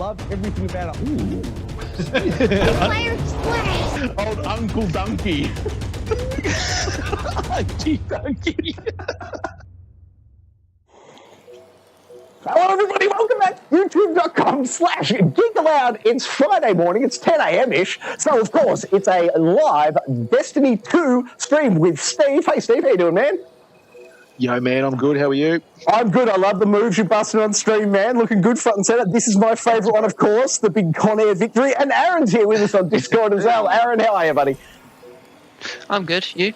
love everything about it. Ooh. Fire splash! Old Uncle Donkey. Chief Donkey. Hello everybody, welcome back to youtube.com/Geekaloud. It's Friday morning, it's 10 a.m.-ish, so of course it's a live Destiny 2 stream with Steve. Hey Steve, how you doing, man? Yo, man, I'm good. How are you? I'm good, I love the moves you're busting on stream, man. Looking good front and centre. This is my favourite one, of course, the big Con Air victory. And Aaron's here with us on Discord as well. Aaron, how are you, buddy? I'm good, you?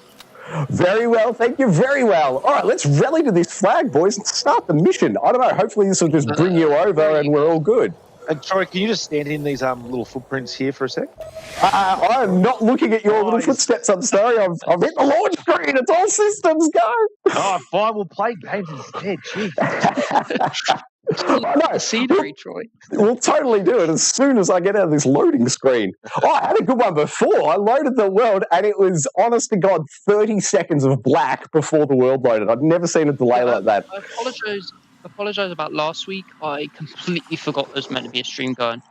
Very well, thank you, very well. All right, let's rally to this flag, boys, and start the mission. I don't know, hopefully this will just bring you over and we're all good. Troy, can you just stand in these little footprints here for a sec? I'm not looking at your little footsteps, I'm sorry. I've hit the launch screen, it's all systems go. Oh, fine, we'll play games instead, jeez. I know. Scenery, Troy. We'll totally do it as soon as I get out of this loading screen. Oh, I had a good one before. I loaded the world and it was, honest to God, 30 seconds of black before the world loaded. I'd never seen a delay like that. I apologise about last week. I completely forgot there was meant to be a stream going.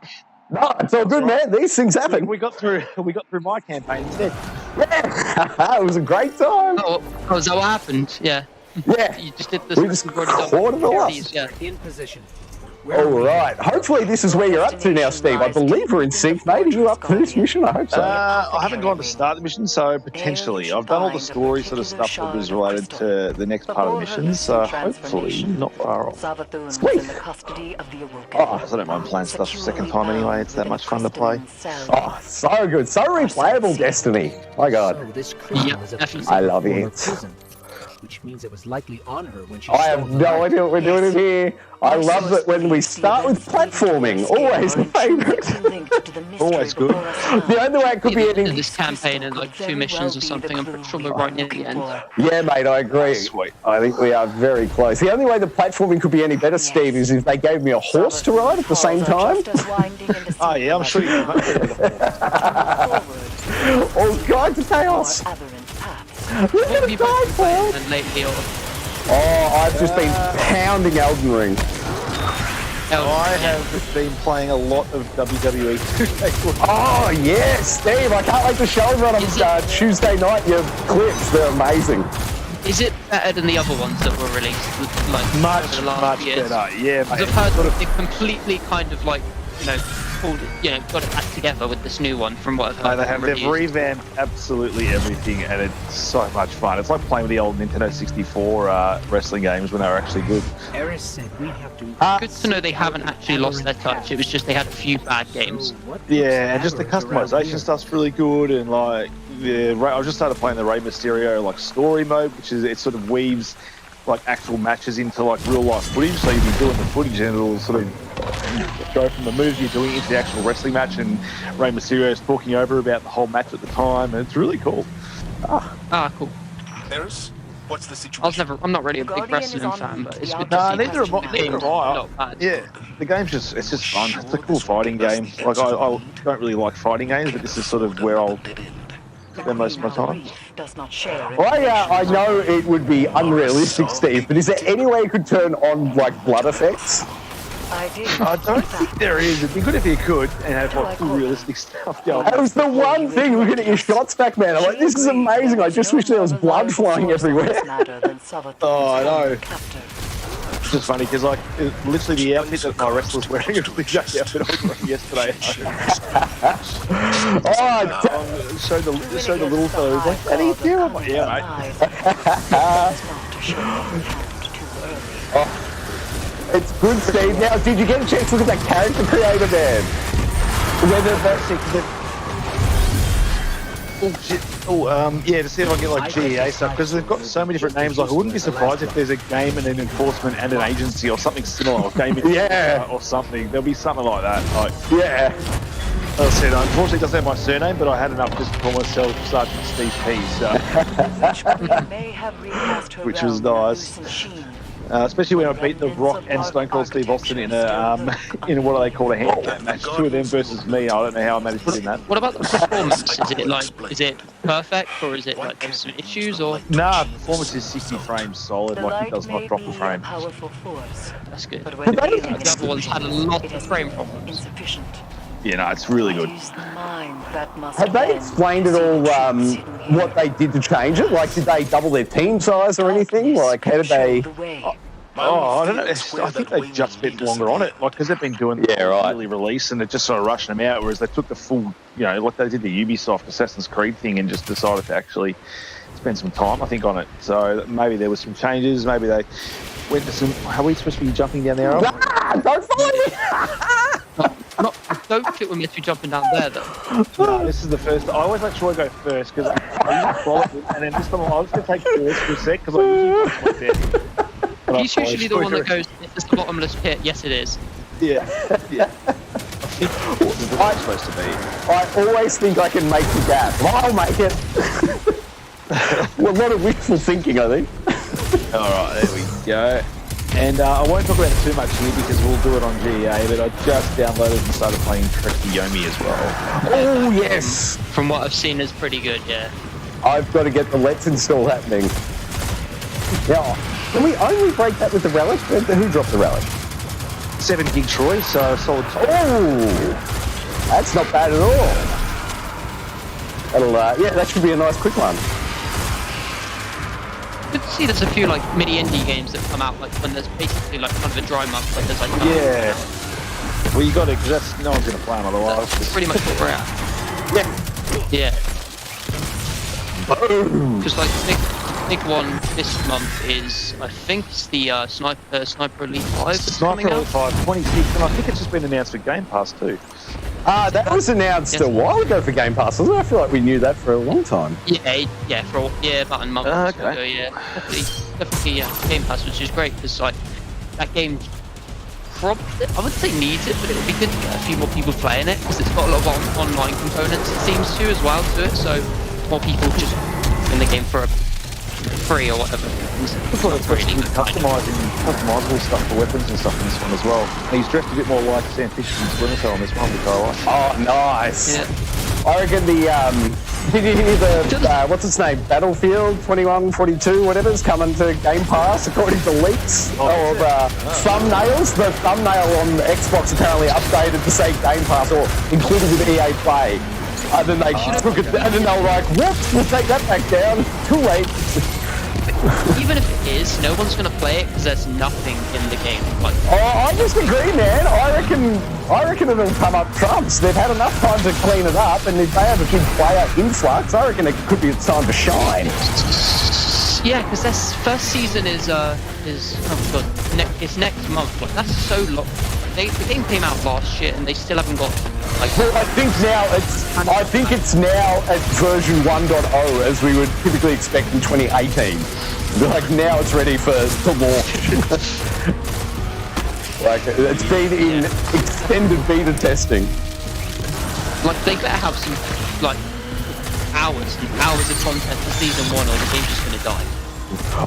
No, it's all good, man. These things happen. We got through my campaign instead. Yeah, it was a great time. Oh, is that what happened? Yeah. Yeah. You just did this. We just caught it all up. Yeah. In position. All right. Hopefully this is where you're up to now, Steve. I believe we're in sync, mate. Are you up for this mission? I hope so. I haven't gone to start the mission, so potentially. I've done all the story sort of stuff that was related to the next part of the mission, so hopefully not far off. Sweet. Oh, I don't mind playing stuff the second time anyway. It's that much fun to play. Oh, so good. So replayable, Destiny. My God. So this criminal is accused I love of it. prison, which means it was likely on her when she I stole have the no light. idea what we're doing in here. I love that when we start with platforming. Always my favourite. Always good. The only way it could be In any... this campaign and like 2 missions or something, I'm pretty sure we're right near the end. Yeah, mate, I agree. Sweet. I think we are very close. The only way the platforming could be any better, Steve, is if they gave me a horse to ride at the same time. Oh, yeah, I'm sure you can. All kinds of chaos. Look What have at you the both been playing time, then lately? Or Oh, I've just been pounding Elden Ring. I have been playing a lot of WWE 2K. Oh, yes, Steve, I can't wait to show everyone on Tuesday night your clips. They're amazing. Is it better than the other ones that were released like over the last years? better. Yeah, mate. I've heard that they've completely kind of like, pulled it, got it back together with this new one from what I've heard. They've revamped absolutely everything, and it's so much fun. It's like playing with the old Nintendo 64 wrestling games when they were actually good. Eris said we have to Good to know they haven't actually lost their touch. It was just they had a few bad games. Yeah, and just the customization stuff's really good, and like I just started playing the Rey Mysterio like story mode, which is it sort of weaves like actual matches into like real life footage. So you'll be doing the footage, and it'll sort of go from the moves you're doing into the actual wrestling match, and Rey Mysterio's talking over about the whole match at the time, and it's really cool. Cool. Eris, what's the situation? I'm not really a big wrestling fan, but it's good to Nah, see neither am I. not bad. Yeah, the game's it's just fun. It's a cool fighting game. Like I don't really like fighting games, but this is sort of where I'll spend most of my time. I know it would be unrealistic, Steve, but is there any way you could turn on, like, blood effects? I don't think there is. It'd be good if you could and have like full realistic stuff going. That was the one thing we could get your shots back, man. I'm like, this is amazing. I just wish there was blood flying everywhere. Oh, I know. It's just funny because like literally the outfit that my wrestler's wearing is the exact outfit I was wearing yesterday. Show the little fellow. Like, how do you do? I'm like, yeah, mate. It's good, Steve. Now, did you get a chance to look at that character creator, man? Whether that's yeah, to see if I can get like GEA stuff, because they've got so many different names. Like, I wouldn't be surprised if there's a game and an enforcement and an agency or something similar, or game or something. There'll be something like that. Like, yeah. As I said, unfortunately, it doesn't have my surname, but I had enough just to call myself Sergeant Steve P. So, which was nice. Especially when I beat The Rock and Stone Cold Steve Austin in a in what they call a handicap match. Two of them versus me. I don't know how I managed to do that. What about the performance? Is it perfect or is it like there's some issues or? Nah, performance is 60 frames solid. Like it does not drop a frame. That's good. The other ones had a lot of frame problems. Yeah, no, it's really good. Have they explained at all what they did to change it? Like, did they double their team size or anything? Like, how did they? Oh, I don't know. I think they just spent longer on it, like because they've been doing the early release and they're just sort of rushing them out. Whereas they took the full, like they did the Ubisoft Assassin's Creed thing and just decided to actually spend some time, I think, on it. So maybe there was some changes. Maybe they went to some. Are we supposed to be jumping down there? Don't follow me! I don't think we're meant to be jumping down there though. No, this is the first. I always make sure I go first because I usually follow it, and then this time I was going to take first for a sec because I usually go there. He's usually the one that goes, "Is this the bottomless pit?" Yes, it is. Yeah. I think this is what it's supposed to be. I always think I can make the gap. I'll make it. Well, a lot of wishful thinking, I think. All right, there we go. And I won't talk about it too much here because we'll do it on GEA, but I just downloaded and started playing Trek to Yomi as well. Oh, yes. From what I've seen, is pretty good. Yeah. I've got to get the Let's install happening. Now, can we only break that with the relic? Who dropped the relic? 7 gig Troy, so solid. Oh, that's not bad at all. That'll, yeah, that should be a nice quick one. Good to see there's a few like mini indie games that come out like when there's basically like kind of a dry month, like there's like Yeah. Well, you got it because no one's gonna play them otherwise. that's pretty much what we're at. Yeah. Because like big one this month is I think it's the Sniper Elite 5. Sniper Elite 5, 26, and I think it's just been announced for Game Pass too. That was announced a while ago for Game Pass, wasn't it? I feel like we knew that for a long time. Yeah, about a month or so ago. Yeah, definitely, Game Pass, which is great because like that game probably I wouldn't say needs it, but it would be good to get a few more people playing it because it's got a lot of online components. It seems to as well to it, so more people just in the game for free or whatever. Looks like it's got some customizable stuff for weapons and stuff in this one as well. And he's dressed a bit more like Sam Fisher's Splinter on this one, which I like. Oh, nice. Yeah. I reckon did you hear the, what's its name, Battlefield 2142, whatever's coming to Game Pass, according to leaks of thumbnails? The thumbnail on Xbox apparently updated to say Game Pass or included with EA Play. And then they took it, and then they were like, whoops, we'll take that back down. Too late. Even if it is, no one's going to play it because there's nothing in the game. Like, I disagree, man. I reckon it'll come up trumps. They've had enough time to clean it up, and if they have a big player influx, I reckon it could be its time to shine. yeah, because this first season is oh god, it's next month. Like that's so long. The game came out last year, and they still haven't got. Like, well, I think it's now at version 1.0 as we would typically expect in 2018. Like now it's ready for launch. Like it's been in extended beta testing. Like they better have some like hours and hours of content for season 1, or the game's just gonna die.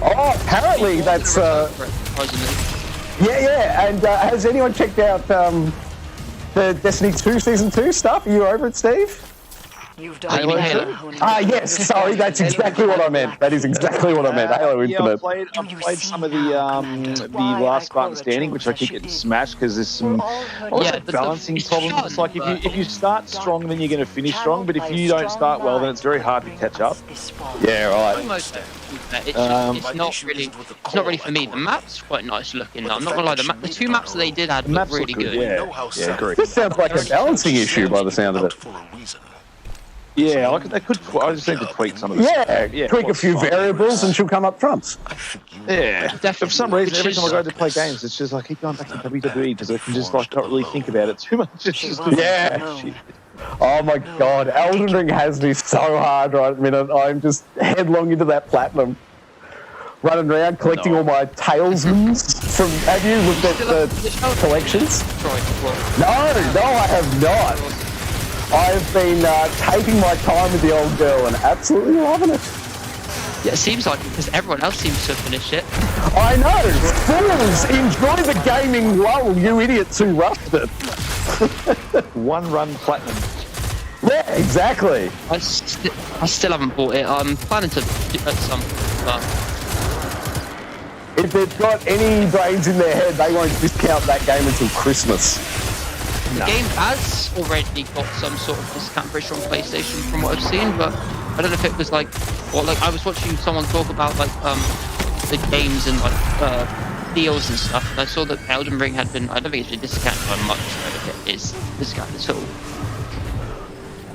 Oh, apparently that's yeah. And has anyone checked out the Destiny 2 Season 2 stuff? Are you over it, Steve? You've done Halo. Yes, sorry, that's exactly what I meant. That is exactly what I meant. Halo Infinite. Yeah, I've played some of the Last Spartan Standing, which I keep getting smashed because there's some balancing problems. It's like if you start strong, then you're going to finish strong, but if you don't start well, then it's very hard to catch up. Yeah, right. Almost there. It's not really for me. The map's quite nice looking. I'm not gonna lie. The 2 maps that they did add were really good. Yeah, great. This sounds like a balancing issue by the sound of it. Yeah, like they could. I just need to tweak some of this. Yeah, tweak a few variables and she'll come up trumps. Yeah, definitely. For some reason, every time I go to play games, it's just I keep going back to WWE because I can just like not really think about it too much. It's just shit. Oh my god, Elden Ring has me so hard right at the minute. I'm just headlong into that platinum. Running around collecting all my talismans from. Have you looked at the collections? No, I have not. I've been taking my time with the old girl and absolutely loving it. Yeah, it seems like because everyone else seems to have finished it. I know. Fools, enjoy the gaming lull, you idiots who rushed it. One run platinum. Yeah, exactly. I still haven't bought it. I'm planning to at some point, but If they've got any brains in their head, they won't discount that game until Christmas. the game has already got some sort of discount pressure on PlayStation from what I've seen, but I don't know if it was like, well, like I was watching someone talk about like the games and like deals and stuff, and I saw that Elden Ring had been, I don't think it's been discounted by much, so it is discounted at all.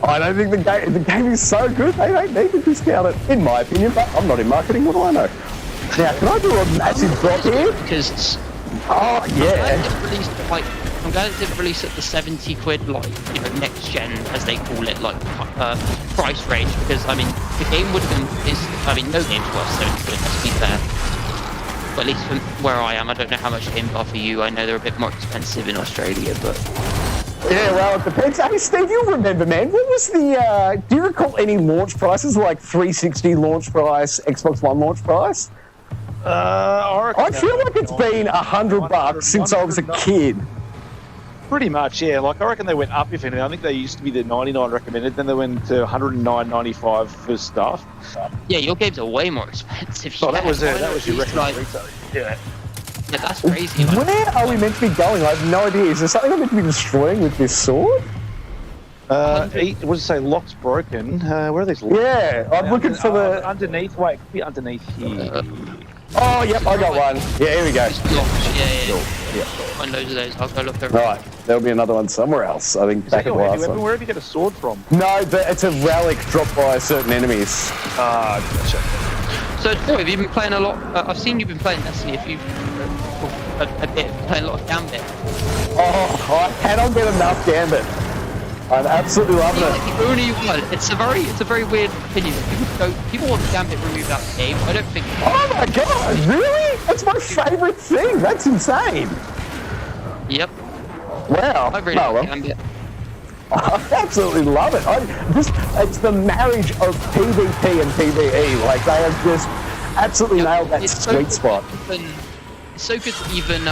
I don't think the game is so good, they don't need to discount it, in my opinion, but I'm not in marketing, what do I know? Now, can I do a massive drop here? Because Oh, yeah. I'm glad it didn't release at the 70 quid, like, you know, next gen, as they call it, like, price range, because, I mean, the game would have been, I mean, no game's worth 70 quid, let's be fair. But at least from where I am, I don't know how much games are for you. I know they're a bit more expensive in Australia, but... Yeah, well, it depends. Hey, Steve, you'll remember, man. What was the, do you recall any launch prices, like 360 launch price, Xbox One launch price? I feel like it's been $100 since I was a kid. Pretty much, yeah. Like, I reckon they went up, if anything. I think they used to be the 99 recommended, then they went to 109.95 for stuff. Yeah, your games are way more expensive. Oh, that was your record like, retail. Yeah. Yeah, that's crazy. Like, Where are we meant to be going? I have no idea. Is there something I'm meant to be destroying with this sword? What does it say? Lock's broken. Where are these locks? Yeah, I'm looking for the... Underneath. Wait, it could be underneath here. Oh, yep, I got one. Yeah, here we go. yeah. Find loads of those. I'll go look over. Right, there'll be another one somewhere else. I think back at the last one. Where have you got a sword from? No, but it's a relic dropped by certain enemies. Ah, gotcha. So, Troy, have you been playing a lot? I've seen you've been playing Destiny. If you've a bit, playing a lot of Gambit. Oh, I cannot get enough Gambit. I'm absolutely loving it. Like the only one. It's a very weird opinion. People want Gambit removed out of the game. I don't think. Oh my god, really? That's my favourite thing. That's insane. Yep. Wow. I really like Gambit. I absolutely love it. It's the marriage of PvP and PvE. Like, they have just absolutely nailed that sweet spot. It's so good that even,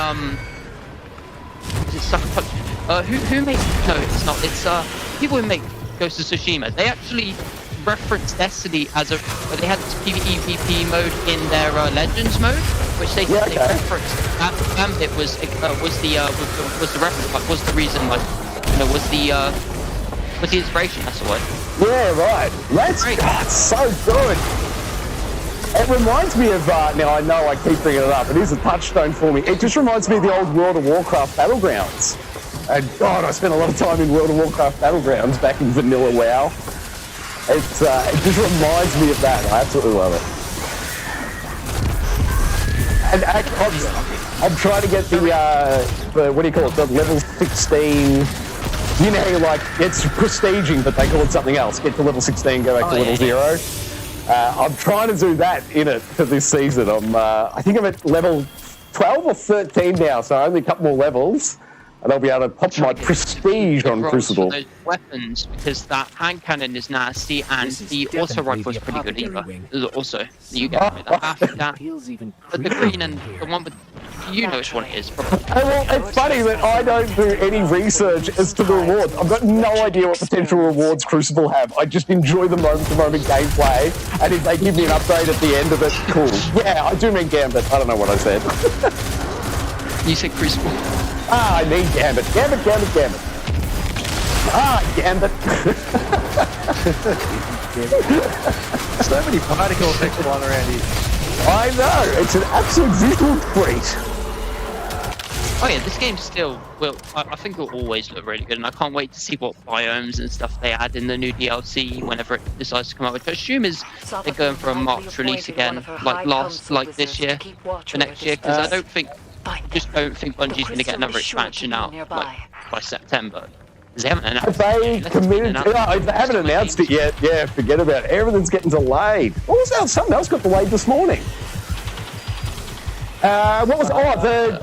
is it Sucker Punch? Who makes, no, it's not, it's, people who make Ghost of Tsushima, they actually reference Destiny as they had this PvE PvP mode in their Legends mode, which they referenced. Gambit was the reference, like, was the reason, like, you know, was the inspiration, that's the word. Yeah, right. That's so good. It reminds me of, now I know I keep bringing it up, it is a touchstone for me. It just reminds me of the old World of Warcraft Battlegrounds. And God, I spent a lot of time in World of Warcraft Battlegrounds back in Vanilla WoW. It just reminds me of that. I absolutely love it. And I'm trying to get the what do you call it? The level 16. You know, like, it's prestiging, but they call it something else. Get to level 16, go back to level 0. I'm trying to do that in it for this season. I think I'm at level 12 or 13 now, so only a couple more levels. And I'll be able to pop my prestige on Crucible. Those weapons, because that hand cannon is nasty, and the auto rifle is pretty good either. Also, you get that. The green and the one with, you know which one it is. Well, it's funny that I don't do any research as to the rewards. I've got no idea what potential rewards Crucible have. I just enjoy the moment-to-moment gameplay, and if they give me an upgrade at the end of it, cool. Yeah, I do mean Gambit. I don't know what I said. You said Crucible. Ah, I mean Gambit. Gambit. Ah, Gambit. So many particle effects flying around here. I know. It's an absolute visual treat. Oh yeah, this game still will. I think it'll always look really good, and I can't wait to see what biomes and stuff they add in the new DLC whenever it decides to come out. Which I assume is they're going for a March release again, like this year, for next year, because I don't think Bungie's going to get another expansion out like by September. They haven't announced. They haven't announced it yet. Yeah, forget about it. Everything's getting delayed. What was that? Something else got delayed this morning. What was the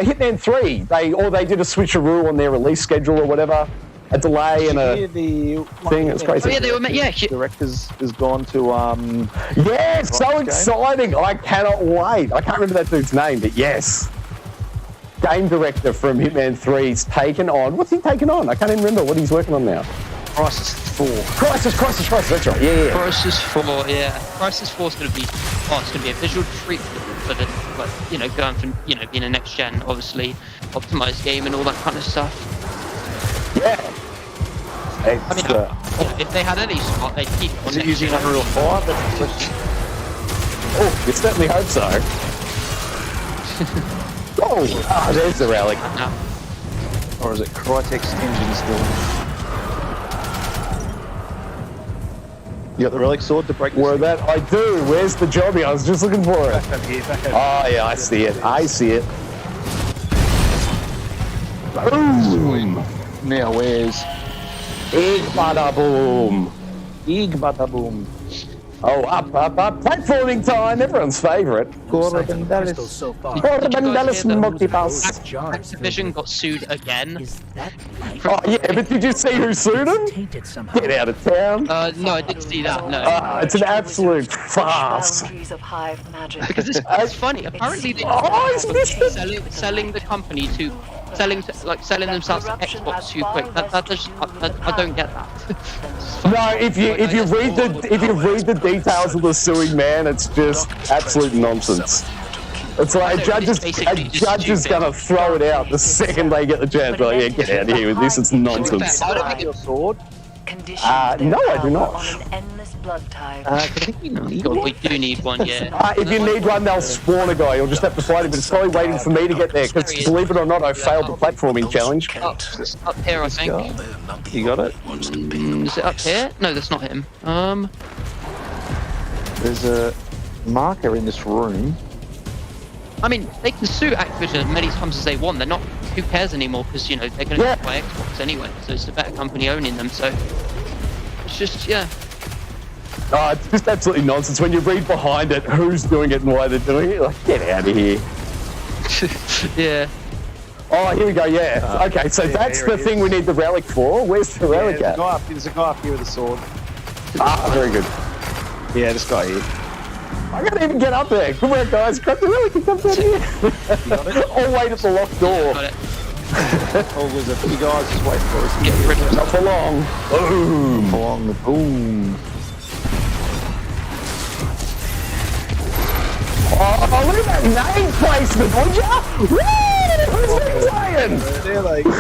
Hitman 3? They did a switcheroo on their release schedule or whatever. a delay and a the thing. It's crazy. Oh yeah, they were yeah. Directors has gone to Yeah, so game. exciting! I cannot wait. I can't remember that dude's name, but yes. Game director from Hitman 3's taken on. What's he taken on? I can't even remember what he's working on now. Crisis 4. Crisis, that's right. Yeah. Crisis 4, yeah. Crisis 4 is going to be, it's going to be a visual treat for the, like, going from, being a next gen, obviously, optimized game and all that kind of stuff. Yeah. I mean, if they had any spot, they'd keep it on. Is it using Unreal 5? That's the question. Oh, you certainly hope so. There's the relic. No. Or is it Crytek's engine still? You got the relic sword to break Where that I do. Where's the jobby? I was just looking for it. back over here, back over Oh yeah, I see it. Boom! Now where's Big bada boom! Big Bada Boom? Oh, up. Platforming time, everyone's favourite. No signs of the crystals so far. Corbendalis multipass. Activision got sued again. Is that life? Oh yeah, but did you see who sued him? Tainted somehow. Get out of town. No, I didn't see that, no. It's an absolute farce. Boundaries of hive magic. Because it's funny, apparently they It's missed it. selling the company to selling themselves to Xbox too quick. That just I don't get that. No, if you read the details of the suing man, it's just absolute nonsense. It's like a judge is gonna throw it out the second they get the chance. Like, yeah, get out of here with this. It's nonsense. I don't think Your sword? Conditions no, I do not. on an endless blood tide. God, we do need one, yeah. If you need one, they'll spawn a guy. You'll just have to fight him. But it's probably waiting for me to get there. Because believe it or not, I failed the platforming challenge. Up here, I think. You got it? Is it up here? No, that's not him. There's a marker in this room. I mean, they can sue Activision as many times as they want. They're not. Who cares anymore? Because they're going to get by Xbox anyway. So it's a better company owning them. So it's just Oh, it's just absolutely nonsense. When you read behind it, who's doing it and why they're doing it, like, get out of here. yeah. Oh, here we go, yeah. Okay, so that's the thing we need the relic for. Where's the relic at? There's a guy up here with a sword. Ah, very good. Yeah, this guy here. I can't even get up there. Come on, guys. Grab the relic and come down here. I'll wait at the locked door. Got it. Oh, there's a few guys just waiting for us. Get rid of it. Not for long. Boom. Along the boom. Oh, look at that name placement, would ya? Woo! Who's that playing? There they go.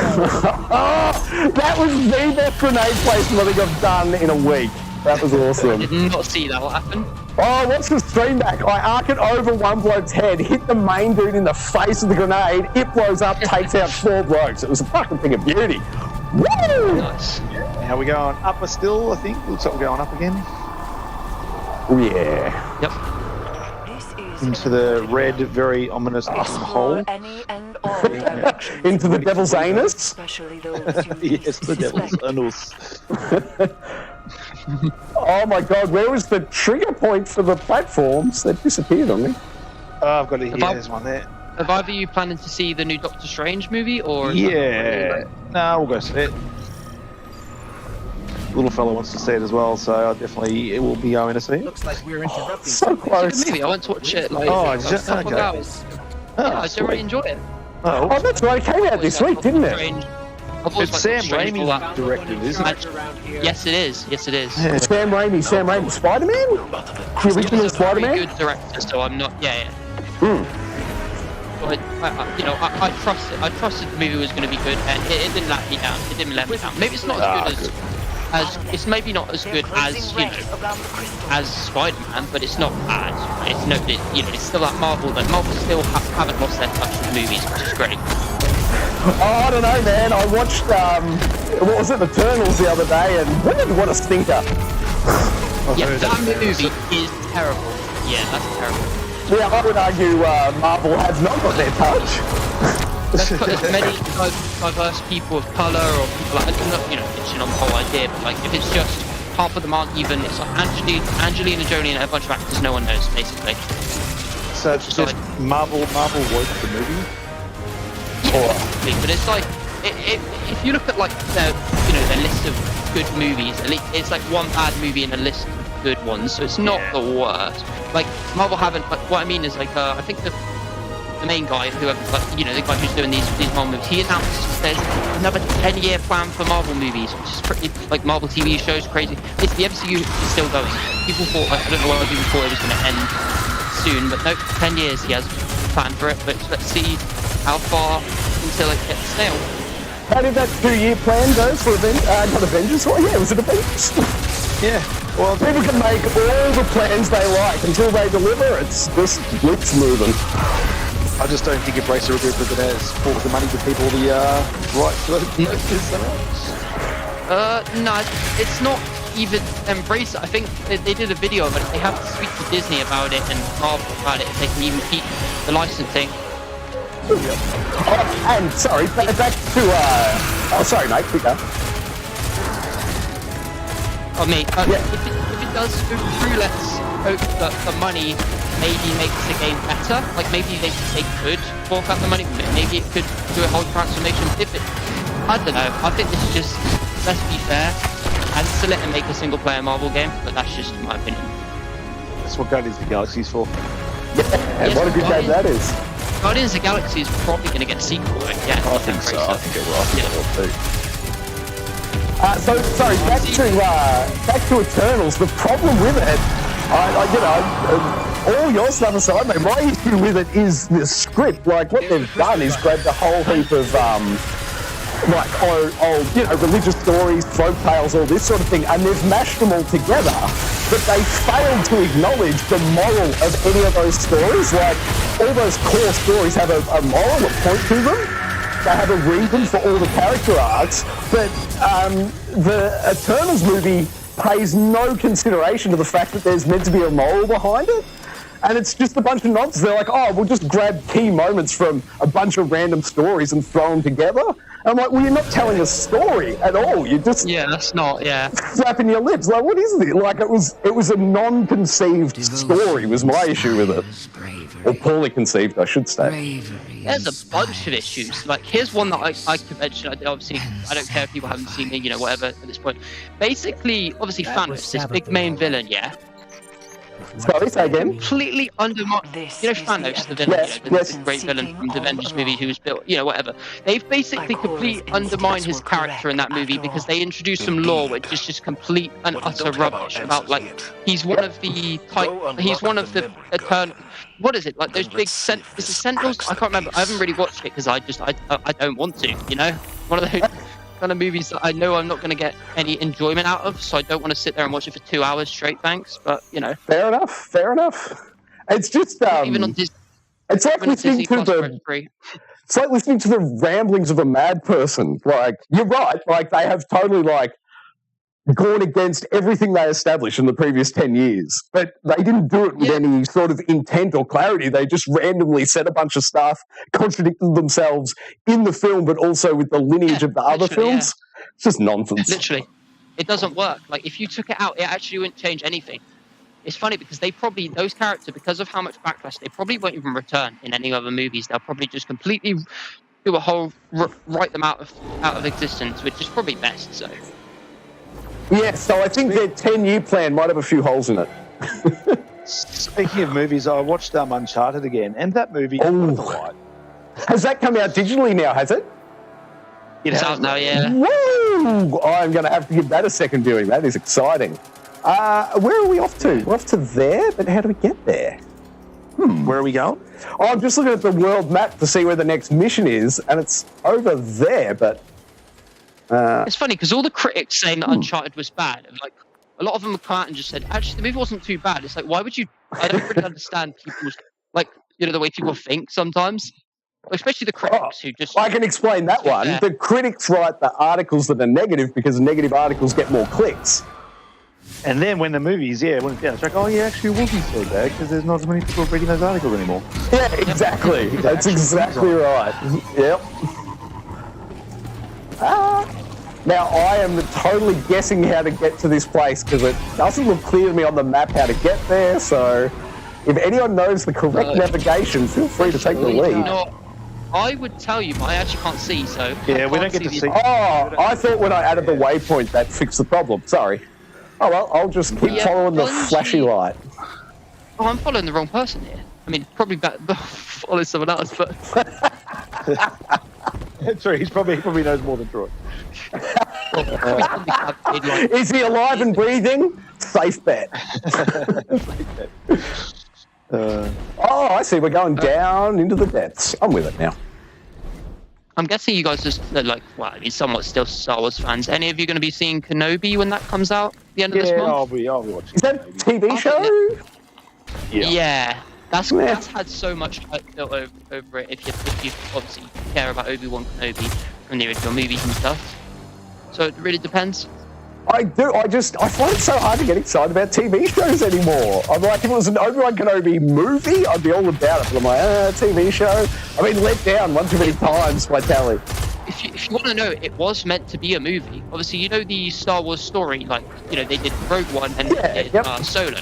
Oh, that was the best grenade placement I think I've done in a week. That was awesome. Did not see that. What happened? Oh, watch the stream back. I arc it over one bloke's head, hit the main dude in the face with the grenade, it blows up, takes out 4 blokes. It was a fucking thing of beauty. Woo! Nice. Now we're going up still, I think. Looks like we're going up again. Oh, yeah. Yep. Into the red, very ominous hole. Any and all directions. Into the devil's anus? Especially those you Yes, the devil's anus. Oh my god, where was the trigger point for the platforms? They disappeared on me. Oh, I've got it here. There's one there. Have either of you planning to see the new Doctor Strange movie, or? Yeah. No, we'll go see it. Little fella wants to see it as well, so I definitely will be going to see it. Looks like we're interrupting. So close. Maybe I went to watch it like Oh, a couple of okay. hours. Yeah, I generally enjoy it. Oh, Oh, that's right, it came out this week, didn't it? it's Sam Raimi directed, isn't it? Yes, it is. Yes, it is. Yeah. Sam Raimi, Spider-Man? The original Spider-Man? Good director, so I'm not. Yeah. But I trusted. I trusted the movie was going to be good, and it didn't let me down. It didn't let me down. Maybe it's not as good as it's maybe not as good as as Spider-Man, but it's not bad. It's no, it's still like Marvel. But Marvel still haven't lost their touch with movies, which is great. Oh, I don't know, man. I watched, what was it, The Eternals the other day, and what a stinker. Yeah, that movie is terrible. Yeah, that's terrible. Yeah, I would argue Marvel has not got their touch. Let's put as many diverse people of colour or people like, pitching on the whole idea, but like if it's just half of them aren't even, it's like Angelina Jolie and a bunch of actors no one knows, basically. So it's just Marvel woke the movie? Yeah, but it's like, if you look at like the the list of good movies. At least it's like one bad movie in a list of good ones, so it's not the worst. Like Marvel haven't. Like what I mean is like I think the main guy, whoever, like, the guy who's doing these Marvel movies, he announced there's another 10-year plan for Marvel movies, which is pretty, like Marvel TV shows, crazy. It's the MCU is still going. People thought, like, I don't know whether people thought it was going to end soon, but no, 10 years he has planned for it. But let's see how far until it gets stale. How did that 2-year plan go for not Avengers? Oh yeah, it was an Avengers. Yeah. Well, people can make all the plans they like until they deliver. It's just blips moving. I just don't think Embracer Group are going to support the money to people the rights to those notices. No, it's not even Embracer. I think they did a video of it. They have to speak to Disney about it and Marvel about it if they can even keep the licensing. Oh, and sorry, back to sorry, mate. Quick up. Oh, mate. If it does go through, let's hope that the money maybe makes the game better. Like maybe they could fork out the money. Maybe it could do a whole transformation. I don't know. I think this is just, let's be fair, cancel it and make a single player Marvel game. But that's just my opinion. That's what Guardians of the Galaxy is for. Yeah, and what a good game that is. Guardians of the Galaxy is probably going to get a sequel. Right? Yeah, I think so. I think it will. Yeah. So sorry, back to Eternals. The problem with it, all your stuff aside, mate, my issue with it is the script. Like what they've done is grabbed a whole heap of old religious stories, folk tales, all this sort of thing, and they've mashed them all together. But they failed to acknowledge the moral of any of those stories. Like all those core stories have a moral, a point to them. They have a reason for all the character arcs, but the Eternals movie pays no consideration to the fact that there's meant to be a moral behind it. And it's just a bunch of nonsense. They're like, oh, we'll just grab key moments from a bunch of random stories and throw them together. And I'm like, well, you're not telling a story at all. You're just flapping your lips. Like, what is it? Like, it was a non-conceived story was my issue with it. Or poorly conceived, I should say. There's a bunch of issues. Like, here's one that I could mention. Obviously, I don't care if people haven't seen it, whatever at this point. Basically, obviously, Thanos, this big main villain, yeah? Sorry, say again? Completely undermined. Thanos, the villain, the great villain from the Avengers movie who was built, whatever. They've basically completely undermined his character in that movie because they introduced some lore which is just complete and utter rubbish about, like, he's one of the Eternal. What is it? Like those big is it Sentinels? I can't remember. I haven't really watched it because I don't want to. One of those kind of movies that I know I'm not going to get any enjoyment out of, so I don't want to sit there and watch it for 2 hours straight. Thanks, but Fair enough. It's just even on Disney. It's like listening to It's like listening to the ramblings of a mad person. Like you're right. Like they have totally gone against everything they established in the previous 10 years. But they didn't do it with any sort of intent or clarity. They just randomly said a bunch of stuff, contradicted themselves in the film, but also with the lineage of the other films. Yeah. It's just nonsense. Literally. It doesn't work. Like, if you took it out, it actually wouldn't change anything. It's funny because those characters, because of how much backlash, they probably won't even return in any other movies. They'll probably just completely do a whole, write them out of existence, which is probably best, so... Yeah, so I think their 10-year plan might have a few holes in it. Speaking of movies, I watched Uncharted again, and that movie... Oh. Has that come out digitally now, has it? It's out now, yeah. Woo! I'm going to have to give that a second viewing. That is exciting. Where are we off to? We're off to there, but how do we get there? Where are we going? Oh, I'm just looking at the world map to see where the next mission is, and it's over there, but... It's funny because all the critics saying that Uncharted was bad, and like a lot of them have come out and just said, actually, the movie wasn't too bad. It's like, why would you? I don't really understand people's the way people think sometimes, especially the critics who just. I can explain that one. Yeah. The critics write the articles that are negative because negative articles get more clicks. And then when the movies, when it's down the track, actually it wasn't so bad because there's not as many people reading those articles anymore. Yeah, exactly. That's exactly right. Yep. Now, I am totally guessing how to get to this place because it doesn't look clear to me on the map how to get there, so if anyone knows the correct navigation, feel free to take the lead. I would tell you, but I actually can't see, so... Yeah, we don't get to see. Oh, I thought when I added the waypoint that fixed the problem. Sorry. Oh well, I'll just keep following the flashy light. Oh, I'm following the wrong person here. I mean, probably better follow someone else, but... True, he probably knows more than Troy. Is he alive and breathing? Safe bet. Oh, I see. We're going down into the depths. I'm with it now. I'm guessing you guys just like, well, I mean, somewhat still Star Wars fans. Any of you going to be seeing Kenobi when that comes out at the end of this month? I'll be watching. Is that a TV show? Yeah. That's had so much hype built over it. If you obviously care about Obi-Wan Kenobi from the original movies and stuff. So it really depends. I do. I find it so hard to get excited about TV shows anymore. I'm like, if it was an Obi-Wan Kenobi movie, I'd be all about it. But I'm like, TV show. I've been let down one too many times by Tally. If you want to know, it was meant to be a movie. Obviously, you know the Star Wars story, like, you know, they did Rogue One and they did Solo.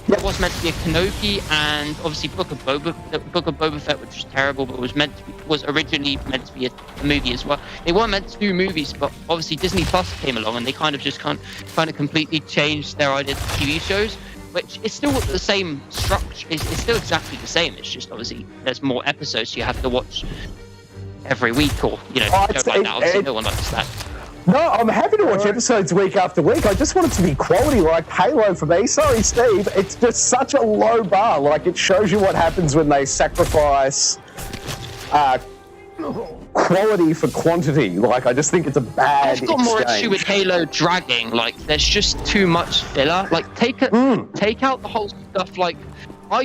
It was meant to be a Kenobi and obviously Book of Boba Fett, which was terrible, but was originally meant to be a movie as well. They weren't meant to do movies, but obviously Disney Plus came along and they kind of completely changed their idea of TV shows, which is still the same structure. It's still exactly the same. It's just obviously there's more episodes, so you have to watch every week, or you know, don't like that. Obviously, no one likes that. No, I'm happy to watch episodes week after week. I just want it to be quality, like Halo for me. Sorry, Steve. It's just such a low bar. Like, it shows you what happens when they sacrifice quality for quantity. Like, I just think it's a bad I've got more issue with Halo dragging. Like, there's just too much filler. Like, take out the whole stuff. Like,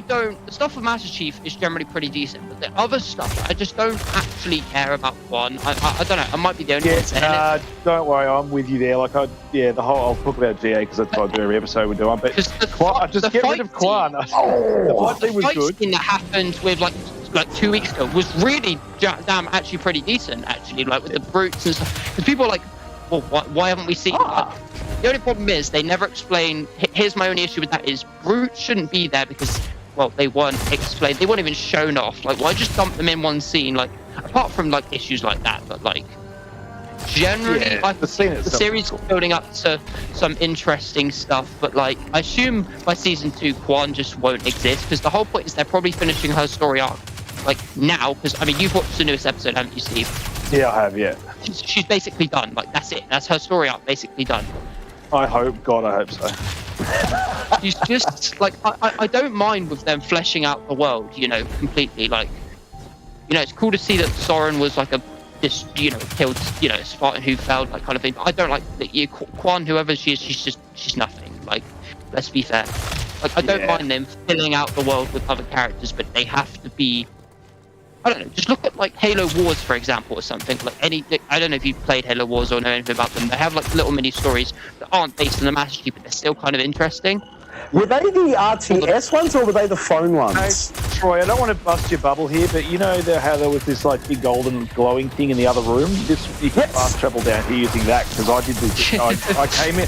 the stuff with Master Chief is generally pretty decent, but the other stuff, I just don't actually care about one. I don't know, I might be the only one saying it. Don't worry, I'm with you there. Like, I'll talk about GA because that's what I do every episode we're doing. But just get rid of Quan. The fight scene that happened with like 2 weeks ago was really damn actually pretty decent, actually, like with the brutes and stuff. Because people are like, well, why haven't we seen that? The only problem is they never explain. Here's my only issue with that is brutes shouldn't be there because, well, they weren't explained. They weren't even shown off. Like, why just dump them in one scene? Like, apart from like issues like that, but like generally, I think the series is building up to some interesting stuff. But like, I assume by season 2, Quan just won't exist because the whole point is they're probably finishing her story arc like now. Because I mean, you've watched the newest episode, haven't you, Steve? Yeah, I have. Yeah. She's basically done. Like, that's it. That's her story arc, basically done. I hope so. She's just like, I don't mind with them fleshing out the world, you know, completely. Like, you know, it's cool to see that Soren was like killed, you know, Spartan who failed, like, kind of thing. But I don't like that Quan, whoever she is, she's nothing. Like, let's be fair. Like, I don't mind them filling out the world with other characters, but they have to be. I don't know, just look at like Halo Wars, for example, or something. Like I don't know if you've played Halo Wars or know anything about them. They have like little mini stories that aren't based on the Master Chief, but they're still kind of interesting. Were they the RTS ones or were they the phone ones? Hey, Troy, I don't want to bust your bubble here, but you know how there was this like big golden glowing thing in the other room? You can fast travel down here using that because I did this. I came in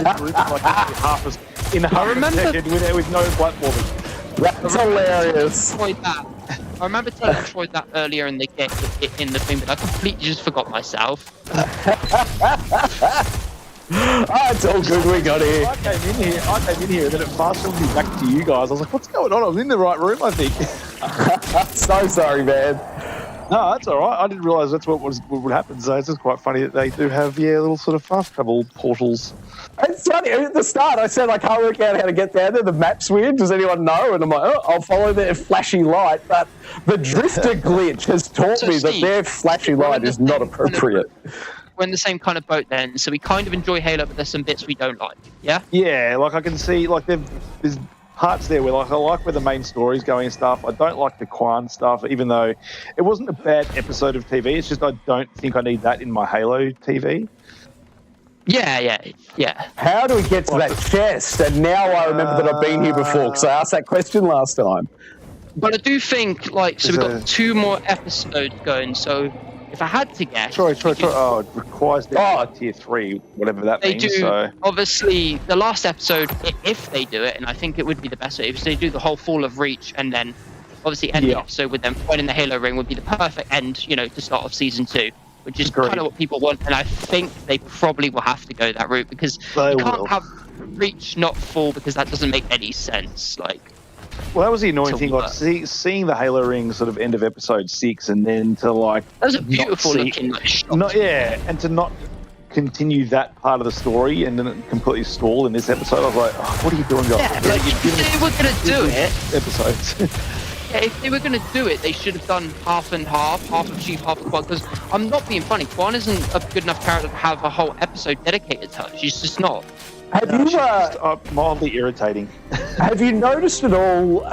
this room like half a second with no platforming. That's hilarious. I remember telling Troy that earlier in the game, in the thing, but I completely just forgot myself. It's all good, we got here. I came in here, and then it fast traveled me back to you guys. I was like, what's going on? I was in the right room, I think. So sorry, man. No, that's all right. I didn't realise that's what would happen. So it's just quite funny that they do have, little sort of fast travel portals. It's funny, at the start I said I can't work out how to get down there, the map's weird, does anyone know? And I'm like, I'll follow their flashy light, but the drifter glitch has taught me that their flashy light is not appropriate. We're in the same kind of boat then, so we kind of enjoy Halo, but there's some bits we don't like, yeah? Yeah, like I can see, like there's parts there where like I like where the main story's going and stuff. I don't like the Quan stuff, even though it wasn't a bad episode of TV, it's just I don't think I need that in my Halo TV. Yeah. How do we get to that chest? And now I remember that I've been here before because I asked that question last time. But I do think, like, so we've got 2 more episodes going, so if I had to guess... Troy. It requires tier 3, whatever that means. They do, obviously, the last episode, if they do it, and I think it would be the best way, if they do the whole Fall of Reach and then obviously ending the episode with them finding the Halo ring would be the perfect end, to start off season 2, which is kind of what people want. And I think they probably will have to go that route because you can't have Reach not full because that doesn't make any sense. Well, that was the annoying thing, seeing the Halo ring sort of end of episode 6, and then to that was a beautiful looking shot. And to not continue that part of the story and then it completely stall in this episode. I was like, what are you doing, guys? Yeah, if they were going to do it, episodes. Yeah, if they were going to do it, they should have done half and half of Chief, half of Quan. Because I'm not being funny, Quan isn't a good enough character to have a whole episode dedicated to her. She's just not. Have you just, mildly irritating? Have you noticed at all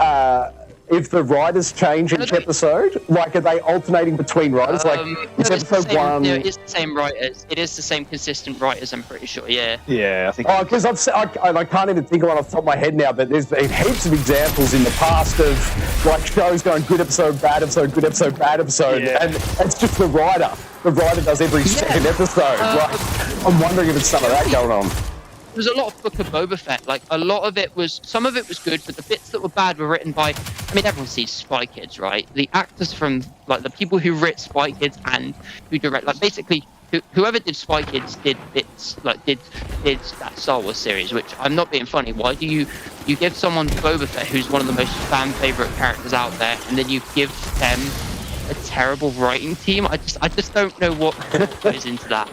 if the writers change each episode? Like, are they alternating between writers? It's episode 1. No, it's the same writers. It is the same consistent writers, I'm pretty sure, yeah. Yeah, I think... Oh, because I can't even think of one off the top of my head now, but there's been heaps of examples in the past of, shows going good episode, bad episode, good episode, bad episode, and it's just the writer. The writer does every second episode. I'm wondering if it's some of that going on. There's a lot of Book of Boba Fett. Some of it was good, but the bits that were bad were written by, everyone sees Spy Kids, right? The actors from, the people who writ Spy Kids and who direct, basically, whoever did Spy Kids did bits, did that Star Wars series, which I'm not being funny. Why do you give someone Boba Fett, who's one of the most fan-favorite characters out there, and then you give them a terrible writing team? I just don't know what goes into that.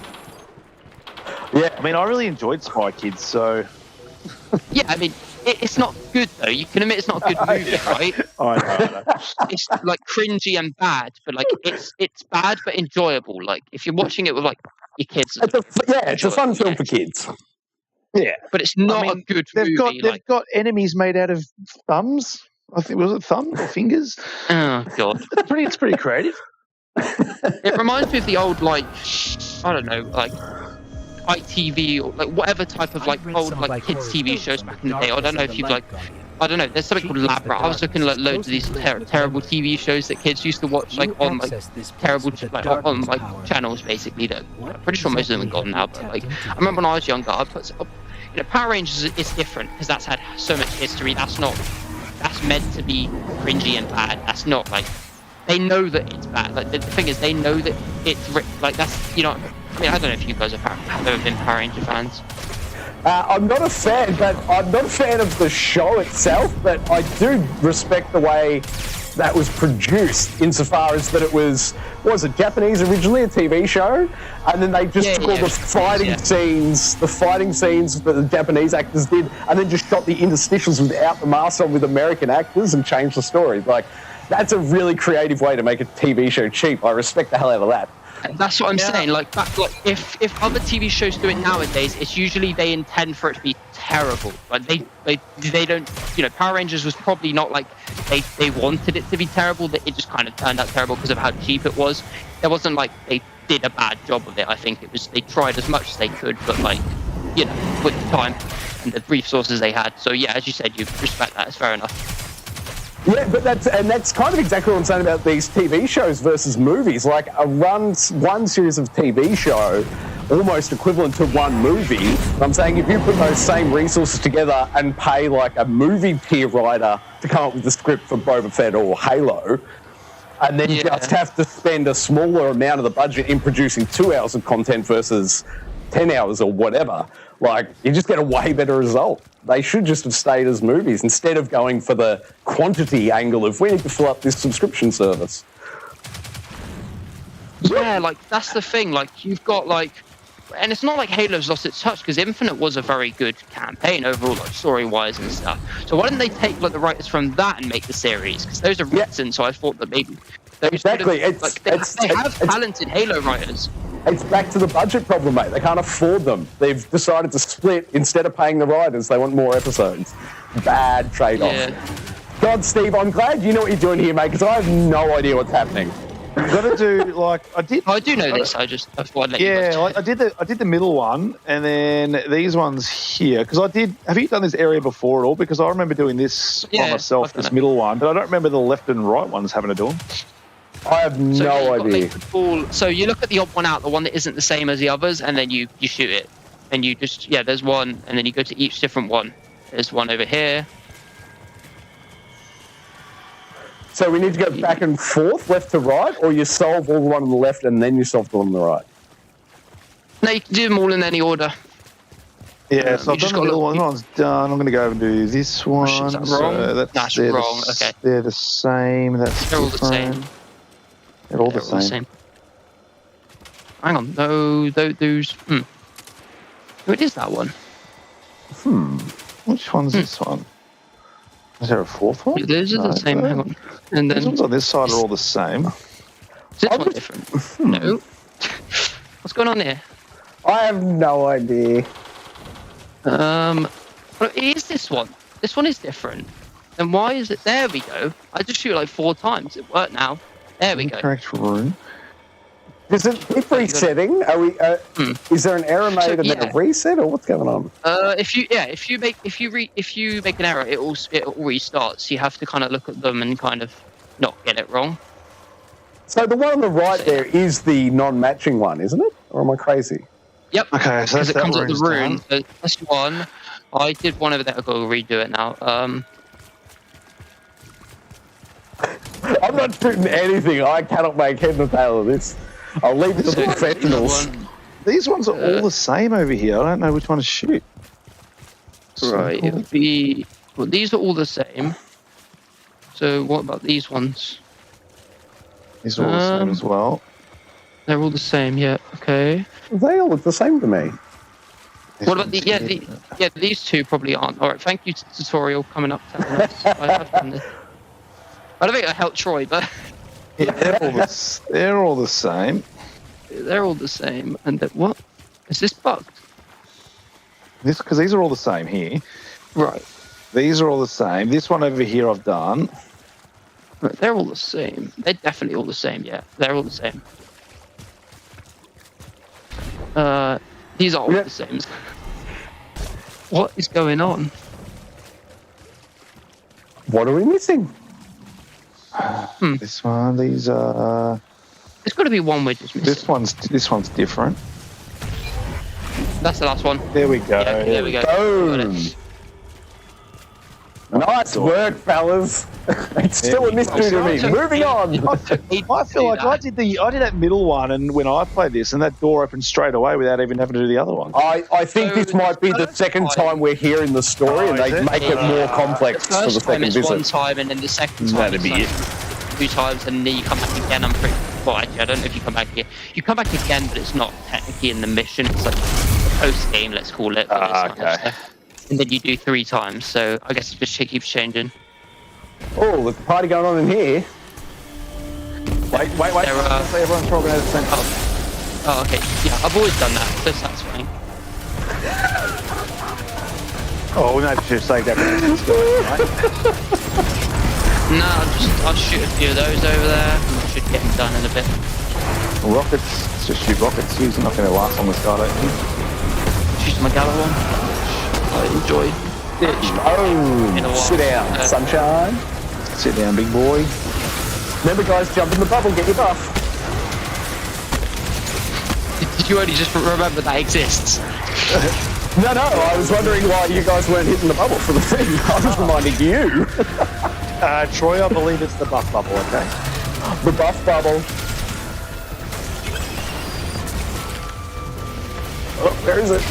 Yeah, I really enjoyed Spy Kids, so... Yeah, it's not good, though. You can admit it's not a good movie, right? I know. It's, cringy and bad, but, it's bad but enjoyable. If you're watching it with, your kids... It's a fun film for kids. Yeah. But it's not a good movie. They've got enemies made out of thumbs. I think, was it thumbs or fingers? Oh, God. It's pretty creative. It reminds me of the old, I don't know, ITV or whatever type of old kids TV shows back in the day. I don't know if you've I don't know. There's something called Lab Rat. I was looking at loads of these terrible TV shows that kids used to watch on terrible on channels basically. That I'm pretty sure most of them are gone now. But I remember when I was younger, I put Power Rangers is different because that's had so much history. That's meant to be cringy and bad. That's not they know that it's bad. The thing is, they know that it's that's I don't know if you guys have ever been Power Ranger fans. I'm not a fan, but I'm not a fan of the show itself, but I do respect the way that was produced insofar as that it was it Japanese originally, a TV show? And then they just took all the fighting scenes that the Japanese actors did, and then just shot the interstitials without the masks on with American actors and changed the story. That's a really creative way to make a TV show cheap. I respect the hell out of that. That's what I'm saying. If other TV shows do it nowadays, it's usually they intend for it to be terrible. They don't. Power Rangers was probably not they wanted it to be terrible. That it just kind of turned out terrible because of how cheap it was. It wasn't they did a bad job of it. I think it was they tried as much as they could, but with the time and the resources they had. So yeah, as you said, you respect that. It's fair enough. Yeah, but that's kind of exactly what I'm saying about these TV shows versus movies. One series of TV show, almost equivalent to one movie. I'm saying if you put those same resources together and pay a movie tier writer to come up with the script for Boba Fett or Halo, and then you just have to spend a smaller amount of the budget in producing 2 hours of content versus 10 hours or whatever, you just get a way better result. They should just have stayed as movies instead of going for the quantity angle of we need to fill up this subscription service. Yeah, that's the thing. You've got and it's not like Halo's lost its touch because Infinite was a very good campaign overall, story-wise and stuff. So why didn't they take the writers from that and make the series? Because those are written, so I thought that maybe those exactly. They have talented Halo writers. It's back to the budget problem, mate. They can't afford them. They've decided to split instead of paying the writers. They want more episodes. Bad trade-off. Yeah. God, Steve, I'm glad you know what you're doing here, mate, because I have no idea what's happening. You've got to do I did. I do know this. I thought I'd let you guys I did the middle one, and then these ones here because I did. Have you done this area before at all? Because I remember doing this by myself, this middle one, but I don't remember the left and right ones having to do them. I have no idea. So you look at the odd one out, the one that isn't the same as the others, and then you shoot it. And you just, there's one, and then you go to each different one. There's one over here. So we need to go back and forth, left to right, or you solve all the one on the left and then you solve the one on the right? No, you can do them all in any order. Yeah, so you I've just done the got to middle look- one. One's done. I'm going to go and do this one. Is that wrong? So That's they're wrong, okay. They're the same. That's They're all the different. same. They're all They're the same. Hang on, those. What is that one? Which one's this one? Is there a fourth one? Those are the No, same. Hang on, and These then ones on this side are all the same. is this one different? No. What's going on here? I have no idea. Well, it is this one. This one is different. Then why is it? There we go. I just shoot like 4 times. It worked now. There we go. Correct room. Does it keep resetting? Are we? Is there an error made and then a reset, or what's going on? If you make an error, it all restarts. You have to kind of look at them and kind of not get it wrong. So the one on the right there is the non-matching one, isn't it? Or am I crazy? Yep. Okay, so Because it that comes up the room's room. done. So that's one. I did one over there. I'll go redo it now. I'm not shooting anything. I cannot make head nor tail of this. I'll leave it to the professionals. These ones are all the same over here. I don't know which one to shoot. Right, it would be. Well, these are all the same. So what about these ones? These are all the same as well. They're all the same. Yeah. Okay. They all look the same to me. What about these two probably aren't. All right. Thank you, tutorial coming up. Telling us. I have done this. I don't think I helped Troy, but Yeah, they're all the same. they're all the same. And what? Is this bugged? Because these are all the same here. Right. These are all the same. This one over here I've done. Right. They're all the same. They're definitely all the same. Yeah. They're all the same. These are all the same. What is going on? What are we missing? This one, these are. There's got to be one we're just missing. This one's different. That's the last one. There we go. Yeah, there we go. Boom. Got it. Nice work, fellas. It's still a mystery to me. Moving on. I feel like I did that middle one, and when I played this, and that door opened straight away without even having to do the other one. I think this might be the second time we're hearing the story, and they make it more complex for the First time second it's one visit. time, and then the second time That'd be it's like 2 times, and then you come back again. I'm pretty. Well, actually, I don't know if you come back again. You come back again, but it's not technically in the mission. It's like a post game, let's call it. But it's not Okay. and then you do 3 times, so I guess it just keeps changing. Oh, there's a party going on in here. Wait. Everyone's talking at the same time. Oh, okay. Yeah, I've always done that. So that's fine. Oh, we might just say that. No, I'll shoot a few of those over there. I should get them done in a bit. Rockets. Let's just shoot rockets. He's not going to last on this guy, don't you? Shoot my Gala one. I enjoyed it. In a while. Sit down, sunshine. Sit down, big boy. Remember, guys, jump in the bubble, get your buff. Did you only just remember that exists? No, I was wondering why you guys weren't hitting the bubble for the thing. I was reminding you. Troy, I believe it's the buff bubble, okay? The buff bubble. Oh, where is it?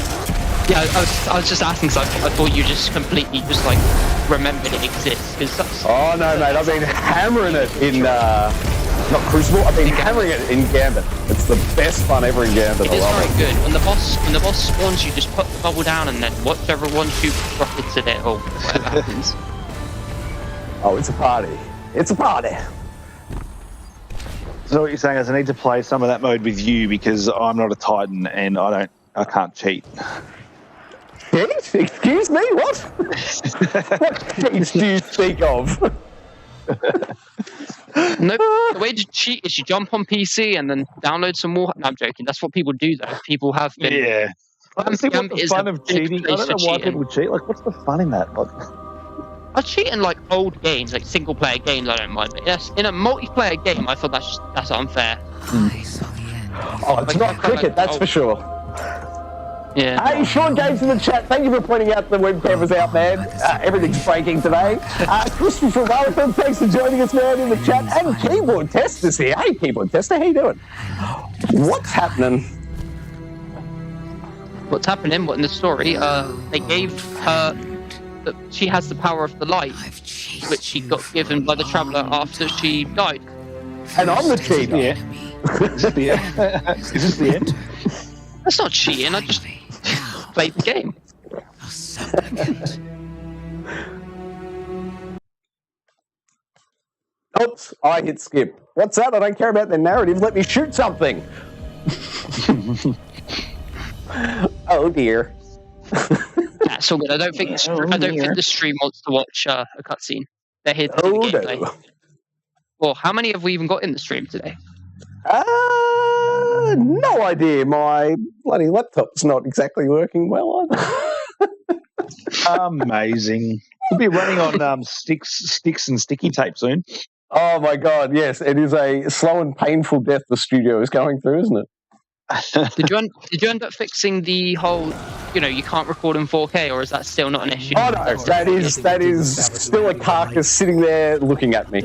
Yeah, I was just asking because I thought you just completely just like remembered it exists because that's. Oh no, mate! I've been hammering it in not Crucible. I've been hammering it in Gambit. It's the best fun ever in Gambit. It is very good. When the boss spawns, you just put the bubble down and then watch everyone shoot rockets at it or whatever happens. Oh, it's a party! It's a party! So what you're saying is I need to play some of that mode with you because I'm not a Titan and I can't cheat. Cheat? Excuse me? What? What cheats do you speak of? No, the way to cheat is you jump on PC and then download some more. No, I'm joking. That's what people do, though. People have been. Yeah. I don't see what the fun of cheating. I don't know why cheating. people cheat. Like, what's the fun in that? Like, I cheat in like old games, like single player games. I don't mind, but yes, in a multiplayer game, I thought that's unfair. Oh, it's not cricket, that's for sure. Yeah. Hey, Sean Games in the chat. Thank you for pointing out the webcam was out, man. Everything's breaking today. Christopher Marathon, thanks for joining us, man, in the chat. And Keyboard Tester's here. Hey, Keyboard Tester, how you doing? What's happening? What's happening? What in the story? They gave her. She has the power of the light, which she got given by the Traveler after she died. And I'm the cheater. Yeah. Is this the end? Is this the end? That's not cheating. I just played the game. Oops, I hit skip. What's that? I don't care about the narrative. Let me shoot something. Oh dear. That's all good. I don't think the stream wants to watch a cutscene. They're here to do the gameplay. No. Well, how many have we even got in the stream today? No idea. My bloody laptop's not exactly working well either. Amazing. We'll be running on sticks and sticky tape soon. Oh my god, yes. It is a slow and painful death the studio is going through, isn't it? Did you end up fixing the whole, you can't record in 4K, or is that still not an issue? Oh no, that is still a carcass sitting there looking at me.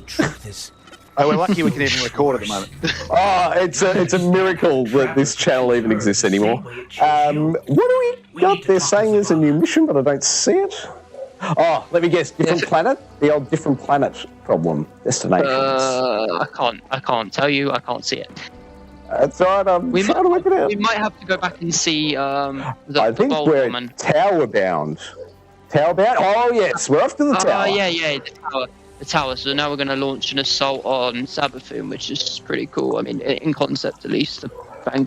Oh, we're lucky we can even record at the moment. Oh, it's a miracle that this channel even exists anymore. What do we got? They're saying there's a new mission, but I don't see it. Oh, let me guess. Different planet? The old different planet problem. Destinations. I can't tell you. I can't see it. That's right. I'm trying to work it out. We might have to go back and see I think we're woman. tower bound. Tower bound? Oh, yes. We're off to the tower. Oh, yeah. The tower. So now we're going to launch an assault on Sabathun, which is pretty cool. I mean, in concept at least.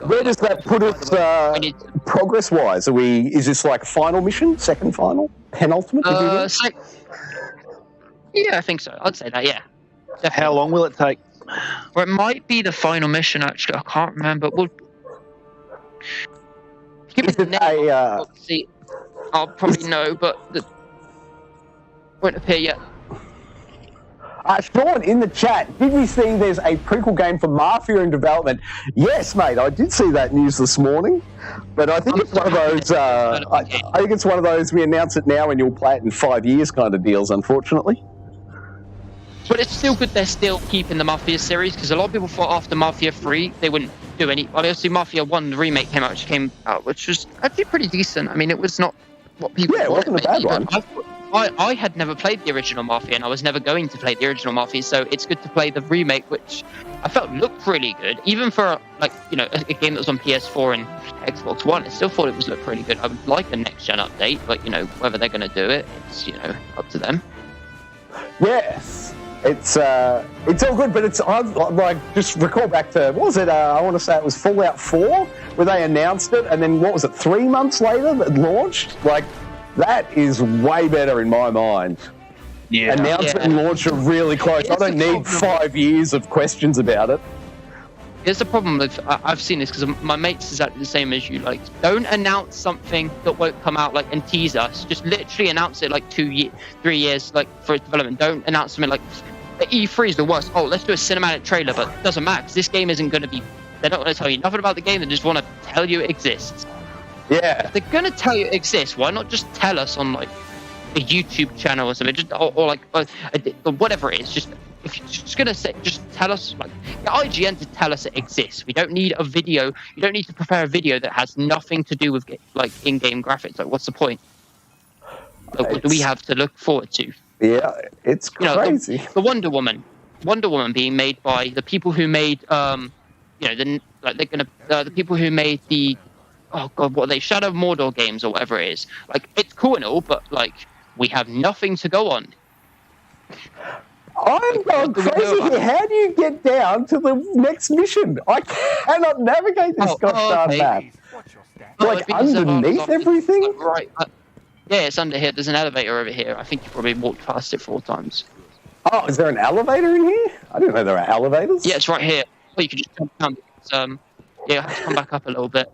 Where does that put us progress-wise? Is this like final mission? Second final? Penultimate? Yeah, I think so. I'd say that, yeah. Definitely. How long will it take? Or it might be the final mission, actually. I can't remember. Well, give me the name. I'll probably know, but it won't appear yet. Sean, in the chat, did we see there's a prequel game for Mafia in development? Yes, mate, I did see that news this morning, but I think it's one of those, I think it's one of those, we announce it now and you'll play it in 5 years kind of deals, unfortunately. But it's still good they're still keeping the Mafia series, because a lot of people thought after Mafia 3 they wouldn't do any. Obviously, Mafia 1, the remake came out, which was actually pretty decent. I mean, it was not what people it wasn't a bad one. I had never played the original Mafia, and I was never going to play the original Mafia, so it's good to play the remake, which I felt looked really good. Even for, a game that was on PS4 and Xbox One, I still thought it looked pretty good. I would like a next-gen update, but, whether they're going to do it, it's, up to them. Yes. It's all good, but just recall back to, what was it, I want to say it was Fallout 4, where they announced it, and then, 3 months later it launched? That is way better in my mind. Yeah. Announcement and launch are really close. I don't need 5 years of questions about it. Here's the problem with, I've seen this because my mates is exactly the same as you. Don't announce something that won't come out, and tease us. Just literally announce it 3 years, for its development. Don't announce something E3 is the worst. Oh, let's do a cinematic trailer, but it doesn't matter because this game isn't going to be. They're not going to tell you nothing about the game. They just want to tell you it exists. Yeah. If they're going to tell you it exists, why not just tell us on a YouTube channel or something, or whatever it is. Just if you're just going to say, just tell us, get IGN to tell us it exists. We don't need a video. You don't need to prepare a video that has nothing to do with in-game graphics. What's the point? What do we have to look forward to? Yeah, it's crazy. The Wonder Woman being made by the people who made the people who made the Shadow of Mordor games or whatever it is. It's cool and all, but we have nothing to go on. I'm going crazy here. How do you get down to the next mission? I cannot navigate this gosh darn map. Underneath everything? Right. Yeah, it's under here. There's an elevator over here. I think you probably walked past it 4 times. Oh, is there an elevator in here? I didn't know there are elevators. Yeah, it's right here. Well, you can just jump down. You have to come back up a little bit.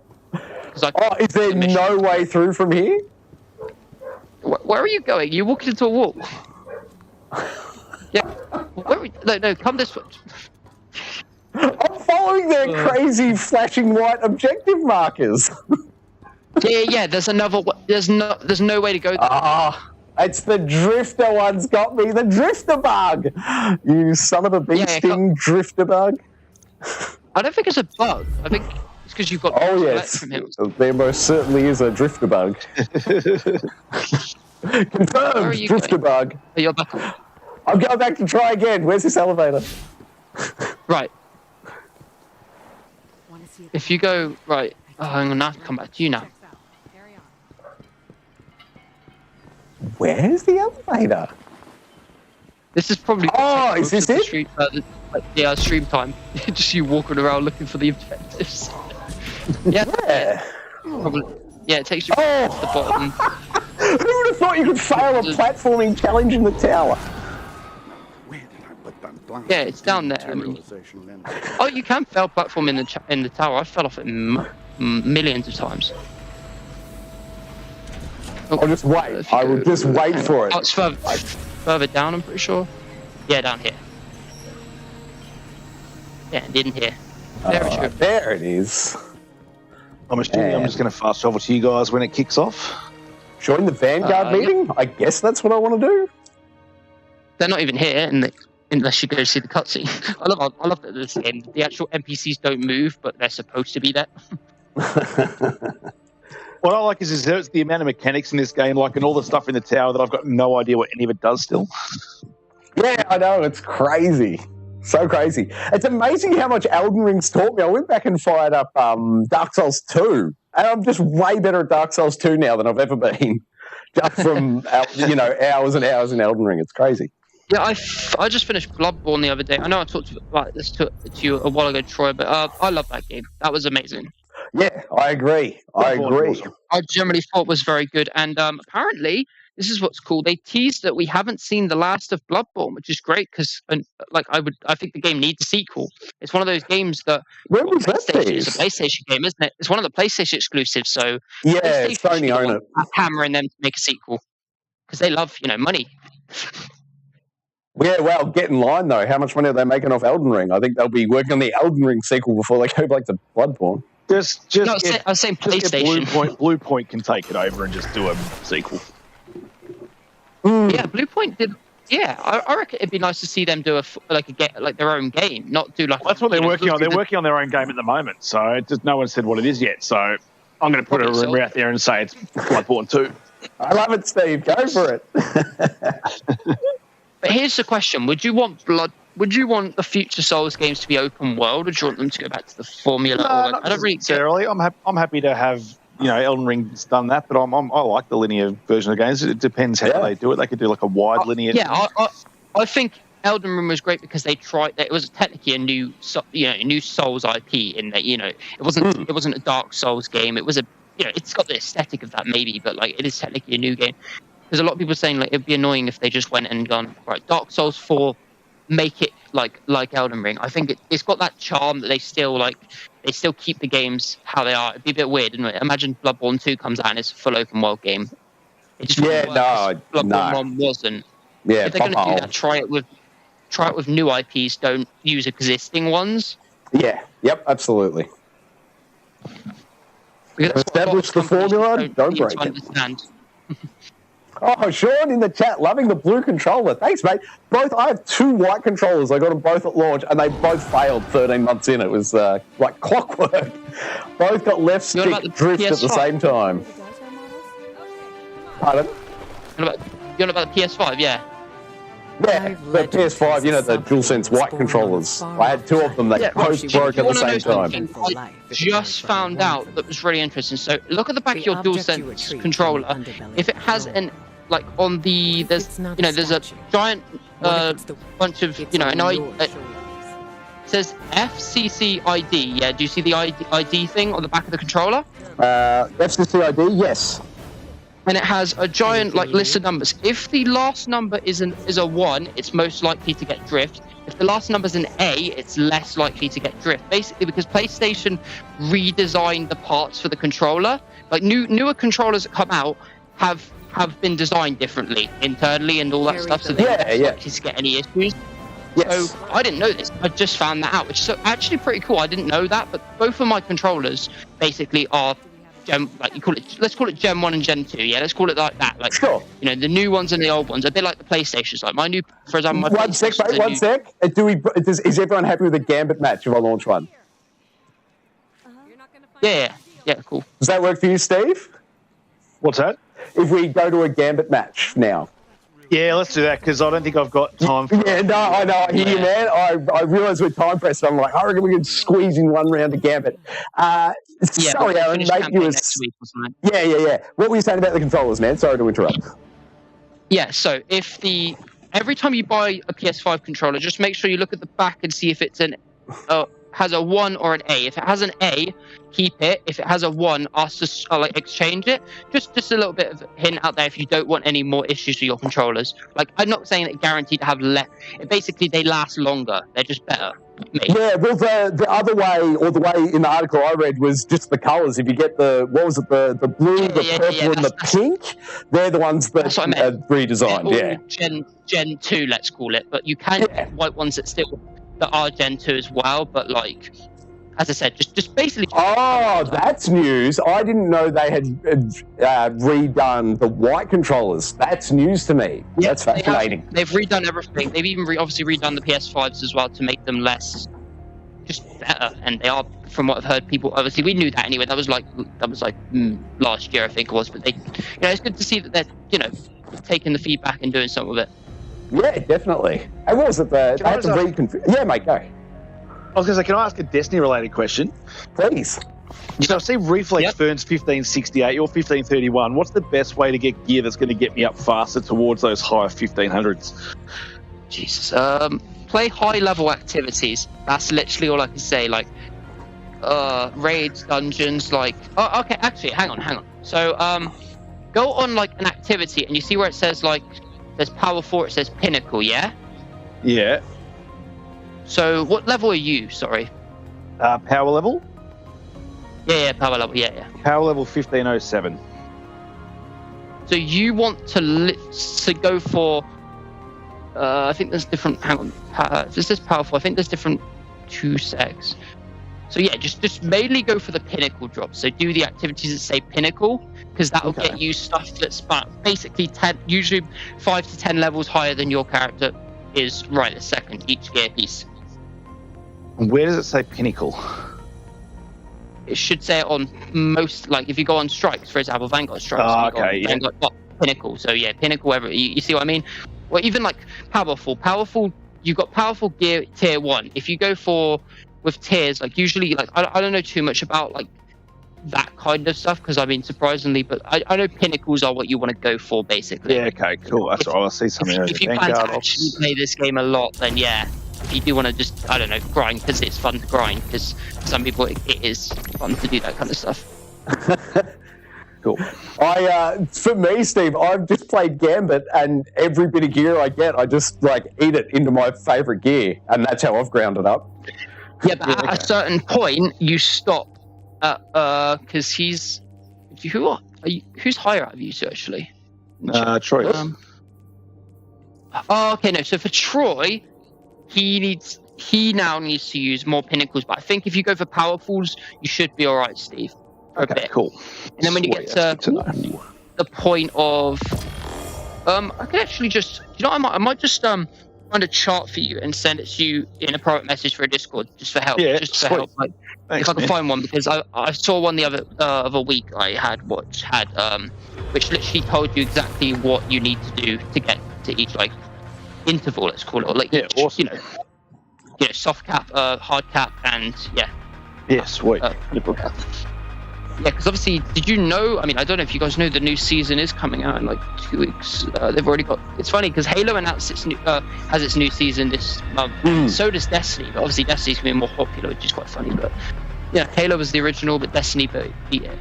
Is there no way through from here? Where are you going? You're walking into a wall. Yeah. No, come this way. I'm following their crazy flashing white objective markers. Yeah. There's another. There's no way to go there. Ah, it's the drifter one's got me. The drifter bug. You son of a bee sting drifter bug. I don't think it's a bug. I think it's because you've got. Oh yes, from him. there most certainly is a drifter bug. Confirmed, drifter bug. Oh, you're back. I'm going back to try again. Where's this elevator? Right. If you go right, I'm gonna have to come back to you now. Where's the elevator? This is probably. Oh, is this it? Stream time. Just you walking around looking for the objectives. Yeah. Probably. Yeah, it takes you to the bottom. Who would have thought you could fail a platforming challenge in the tower? Yeah, it's down there. I mean, oh, you can fail platform in the tower. I fell off it millions of times. I'll just wait. I will just wait for it. Oh, it's further down, I'm pretty sure. Yeah, down here. Yeah, it didn't here. There it is. I'm assuming I'm just going to fast travel to you guys when it kicks off. Join the Vanguard meeting? I guess that's what I want to do. They're not even here, unless you go see the cutscene. I love that this game. The actual NPCs don't move, but they're supposed to be there. What I like is there's the amount of mechanics in this game, like, and all the stuff in the tower that I've got no idea what any of it does still. Yeah, I know. It's crazy. So crazy. It's amazing how much Elden Ring's taught me. I went back and fired up Dark Souls 2, and I'm just way better at Dark Souls 2 now than I've ever been. Just from, hours and hours in Elden Ring. It's crazy. Yeah, I just finished Bloodborne the other day. I know I talked about this to you a while ago, Troy, but I love that game. That was amazing. Yeah, I agree. I generally thought it was very good, and apparently this is what's cool. They teased that we haven't seen the last of Bloodborne, which is great because, I think the game needs a sequel. It's one of those games that. Where was that? It's a PlayStation game, isn't it? It's one of the PlayStation exclusives, so yeah, Sony own it. Hammering them to make a sequel because they love, money. Yeah, well, get in line though. How much money are they making off Elden Ring? I think they'll be working on the Elden Ring sequel before they go back to Bloodborne. I was saying PlayStation. Bluepoint can take it over and just do a sequel. Yeah, Bluepoint did. Yeah, I reckon it'd be nice to see them do their own game, not do like. Well, that's what they're working on. They're working on their own game at the moment, so no one said what it is yet. So I'm going to put a rumor out there and say it's Bloodborne 2. I love it, Steve. Go for it. But here's the question: would you want the future Souls games to be open world, or do you want them to go back to the formula? Not necessarily. I'm happy to have Elden Ring's done that, but I like the linear version of the games. It depends how they do it. They could do like a wide linear. Yeah, I think Elden Ring was great because they tried. It was technically a new Souls IP in that it wasn't a Dark Souls game. It was it's got the aesthetic of that maybe, but it is technically a new game. There's a lot of people saying it'd be annoying if they just went and gone right. Dark Souls 4, make it like Elden Ring. I think it's got that charm that they still keep the games how they are. It'd be a bit weird, isn't it? Imagine Bloodborne 2 comes out and it's a full open world game. It just Bloodborne 1 wasn't. Yeah, if they're going to do that, try it with new IPs. Don't use existing ones. Yeah. Yep. Absolutely. Establish the formula. Don't break it. Understand. Oh, Sean in the chat, loving the blue controller. Thanks, mate. I have 2 white controllers. I got them both at launch, and they both failed 13 months in. It was like clockwork. Both got left stick drift at the same time. Pardon? You're about the PS5, yeah? Yeah, the PS5, the DualSense white controllers. I had 2 of them that both broke at the same time. I just found out that was really interesting. So look at the back of your DualSense controller. If it has there's a giant bunch of it says FCC ID. Yeah, do you see the ID thing on the back of the controller? FCC ID, yes. And it has a giant list of numbers. If the last number is a 1, it's most likely to get drift. If the last number is an A, it's less likely to get drift. Basically, because PlayStation redesigned the parts for the controller. Newer controllers that come out have been designed differently internally and all that stuff, so they're not likely to get any issues. Yes. So I didn't know this. I just found that out, which is actually pretty cool. I didn't know that, but both of my controllers basically are like you call it, let's call it Gen 1 and Gen 2, yeah? Let's call it like that. Like, Sure. you know, the new ones and the old ones, a bit like the PlayStations. Like, for example, my One sec, PlayStation's mate, a one new- sec. Is everyone happy with the Gambit match if I launch one? Yeah, cool. Does that work for you, Steve? What's that? If we go to a Gambit match now. Yeah, let's do that because I don't think I've got time for Yeah, no, I know. I hear you, man. I realise we're time pressed. I'm like, I reckon we can squeeze in one round of Gambit. Sorry, Aaron, mate. Next week or something. Yeah. What were you saying about the controllers, man? Sorry to interrupt. Yeah, so every time you buy a PS5 controller, just make sure you look at the back and see if it's has a 1 or an A. If it has an A, keep it. If it has a 1, ask to exchange it. Just a little bit of hint out there if you don't want any more issues with your controllers. Like, I'm not saying that guaranteed to have less. Basically, they last longer. They're just better. Maybe. Yeah, well, the other way, or the way in the article I read, was just the colours. If you get the blue, the purple, and the pink, they're the ones that are redesigned. Yeah. Gen 2, let's call it. But you can get white ones that are Gen 2 as well. But like, as I said, just basically. Oh, that's news. I didn't know they had redone the white controllers. That's news to me. Yeah, that's fascinating. They've redone everything. They've even obviously redone the PS5s as well to make them less, just better. And they are, from what I've heard, people obviously we knew that anyway. That was like last year, I think it was. But they, it's good to see that they're taking the feedback and doing some of it. Yeah, definitely. And what was it? They had to reconfigure. Yeah, mate, go. I was going to say, can I ask a Destiny-related question? Please. So I see Reflex Burns 1568, you're 1531. What's the best way to get gear that's going to get me up faster towards those higher 1500s? Jesus. Play high-level activities. That's literally all I can say. Like, raids, dungeons, like... Oh, okay, actually, hang on. So, go on, like, an activity, and you see where it says, like, there's Power 4, it says Pinnacle, yeah? Yeah. So, what level are you? Sorry. Power level? Yeah, power level. Yeah. Power level 1507. So you want to go for? I think there's different. Hang on. This is powerful. I think there's different 2 secs. So yeah, just mainly go for the pinnacle drop. So do the activities that say pinnacle, because that will get you stuff that's basically usually 5 to 10 levels higher than your character is right this second. Each gear piece. Where does it say pinnacle? It should say it on most, like if you go on strikes, for example, Vanguard strikes. Oh, okay, yeah. Vanguard, pinnacle. So yeah, pinnacle. You see what I mean? Or even like powerful. You've got powerful gear tier 1. If you go with tiers, like usually, like I don't know too much about like that kind of stuff because I mean surprisingly, but I know pinnacles are what you want to go for basically. Yeah. Okay. Cool. That's all. I see something. If you plan to actually play this game a lot, then yeah. If you do want to just, I don't know, grind, because it's fun to grind, because some people, it is fun to do that kind of stuff. Cool. For me, Steve, I've just played Gambit, and every bit of gear I get, I just, eat it into my favourite gear, and that's how I've ground it up. Yeah, but at a certain point, you stop, because who's higher out of you two, actually? Troy. Okay, no, so for Troy, he now needs to use more pinnacles, but I think if you go for powerfuls, you should be alright, Steve. Okay, cool. And then when you get to the point of I can actually just I might just find a chart for you and send it to you in a private message for a Discord just for help. Yeah, just for help. Like, thanks, if I can find one, because I saw one the other week I had which literally told you exactly what you need to do to get to each interval, let's call it, or awesome. soft cap, hard cap, and sweet, liberal cap. Yeah, because obviously, did you know? I mean, I don't know if you guys know the new season is coming out in 2 weeks. They've already got. It's funny because Halo announced has its new season this month. So does Destiny, but obviously Destiny's gonna be more popular, which is quite funny. But yeah, Halo was the original, but Destiny beat it.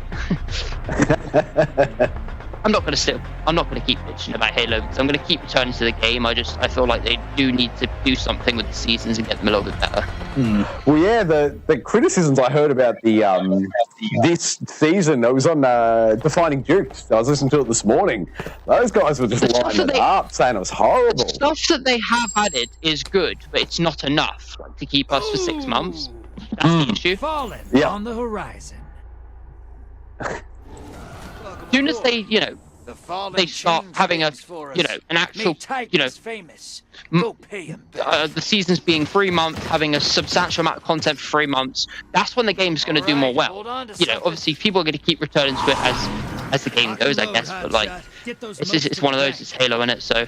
I'm not going to keep bitching about Halo because I'm going to keep returning to the game. I feel like they do need to do something with the seasons and get them a little bit better. Well, yeah, the criticisms I heard about this season, it was on Defining Dukes. I was listening to it this morning. Those guys were just lining it up, saying it was horrible. The stuff that they have added is good, but it's not enough to keep us for 6 months. That's the issue. Fallen on the horizon. soon as they, you know, they start having a, you know, an actual, you know, the seasons being 3 months, having a substantial amount of content for 3 months, that's when the game's going to do more well. You know, obviously people are going to keep returning to it as the game goes, I guess, but like, it's one of those, it's Halo in it, so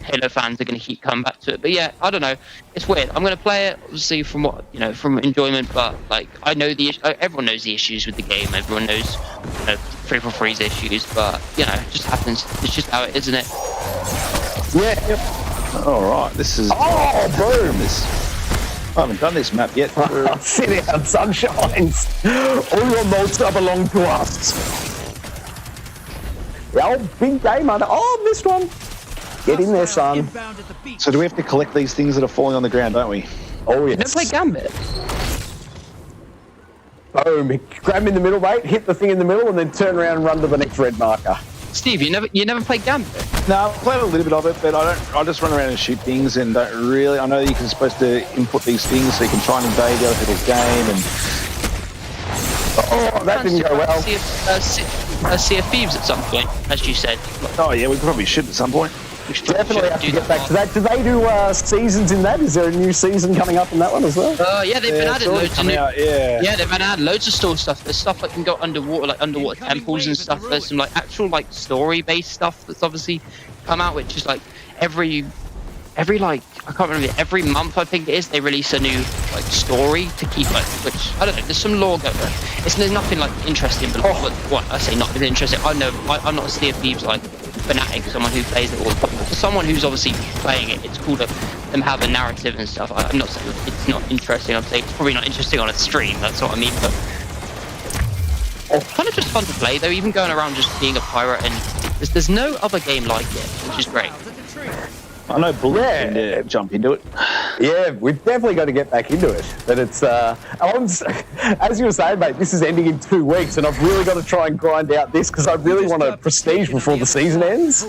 Halo fans are going to keep coming back to it. But yeah, I don't know, it's weird. I'm going to play it, obviously, from what, you know, from enjoyment, but like, I know everyone knows the issues with the game, everyone knows, you know, 343's issues, but you know, it just happens. It's just how it is, isn't it? Yeah. Yep. All right, this is. Oh, boom! I haven't done this map yet. Sit out, sunshines. All your moats are belong to us. Oh, big game, man. Oh, missed one. Get in there, son. So do we have to collect these things that are falling on the ground, don't we? Oh, You never yes. play Gambit? Boom. Grab him in the middle, mate. Hit the thing in the middle and then turn around and run to the next red marker. Steve, you never played Gambit? No, I've played a little bit of it, but I just run around and shoot things and don't really. I know that you're supposed to input these things so you can try and invade the other people's game. And oh, that didn't go well. Sea of Thieves at some point, as you said. oh yeah, we probably should at some point. Definitely have to get back to that. Do they do seasons in that? Is there a new season coming up in that one as well? Yeah, they've been adding loads of new. Yeah, they've been adding loads of store stuff. There's stuff that can go underwater, like underwater temples and stuff. There's some like actual like story-based stuff that's obviously come out, which is like every like I can't remember, every month I think it is, they release a new like story to keep like, which I don't know. There's some lore going on. There's nothing like interesting, but what I say, not really interesting. I'm not a Sea of Thieves like fanatic, someone who plays it all the time. For someone who's obviously playing it, it's cool to them have a narrative and stuff. I'm not saying it's not interesting. I'm saying it's probably not interesting on a stream. That's what I mean. But kind of just fun to play though. Even going around just being a pirate, and there's no other game like it, which is great. I know Bullet can jump into it. Yeah, we've definitely got to get back into it. But it's, as you were saying, mate, this is ending in 2 weeks, and I've really got to try and grind out this because I really want a prestige before the season ends.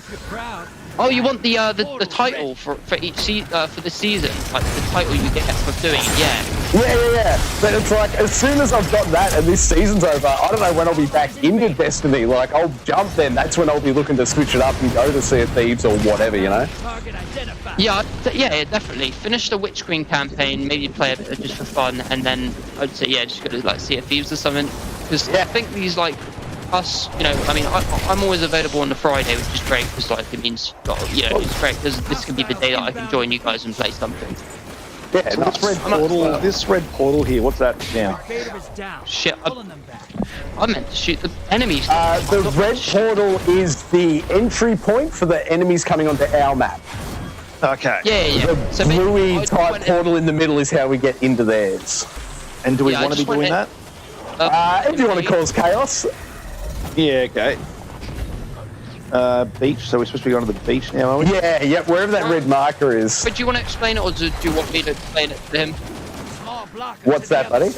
Oh, you want the title for each for the season, like the title you get for doing it, yeah. Yeah. But it's like, as soon as I've got that and this season's over, I don't know when I'll be back into Destiny. Like, I'll jump then. That's when I'll be looking to switch it up and go to Sea of Thieves or whatever, you know? Yeah, definitely. Finish the Witch Queen campaign, maybe play a bit just for fun, and then I'd say, yeah, just go to like Sea of Thieves or something. Because I think these like us, you know, I mean, I'm always available on the Friday, which is great because like it means, you know, it's great because this can be the day that I can join you guys and play something. Yeah, so this red portal here, what's that now? Shit, I meant to shoot the enemies. The red portal is the entry point for the enemies coming onto our map. Okay. Yeah. The so bluey type portal in the middle is how we get into theirs. And do we want to be doing that? If you want to cause chaos. Yeah, okay. Beach, so we're supposed to be going to the beach now, are we? Yeah, wherever that red marker is. But do you want to explain it, or do you want me to explain it to him? What's that, buddy?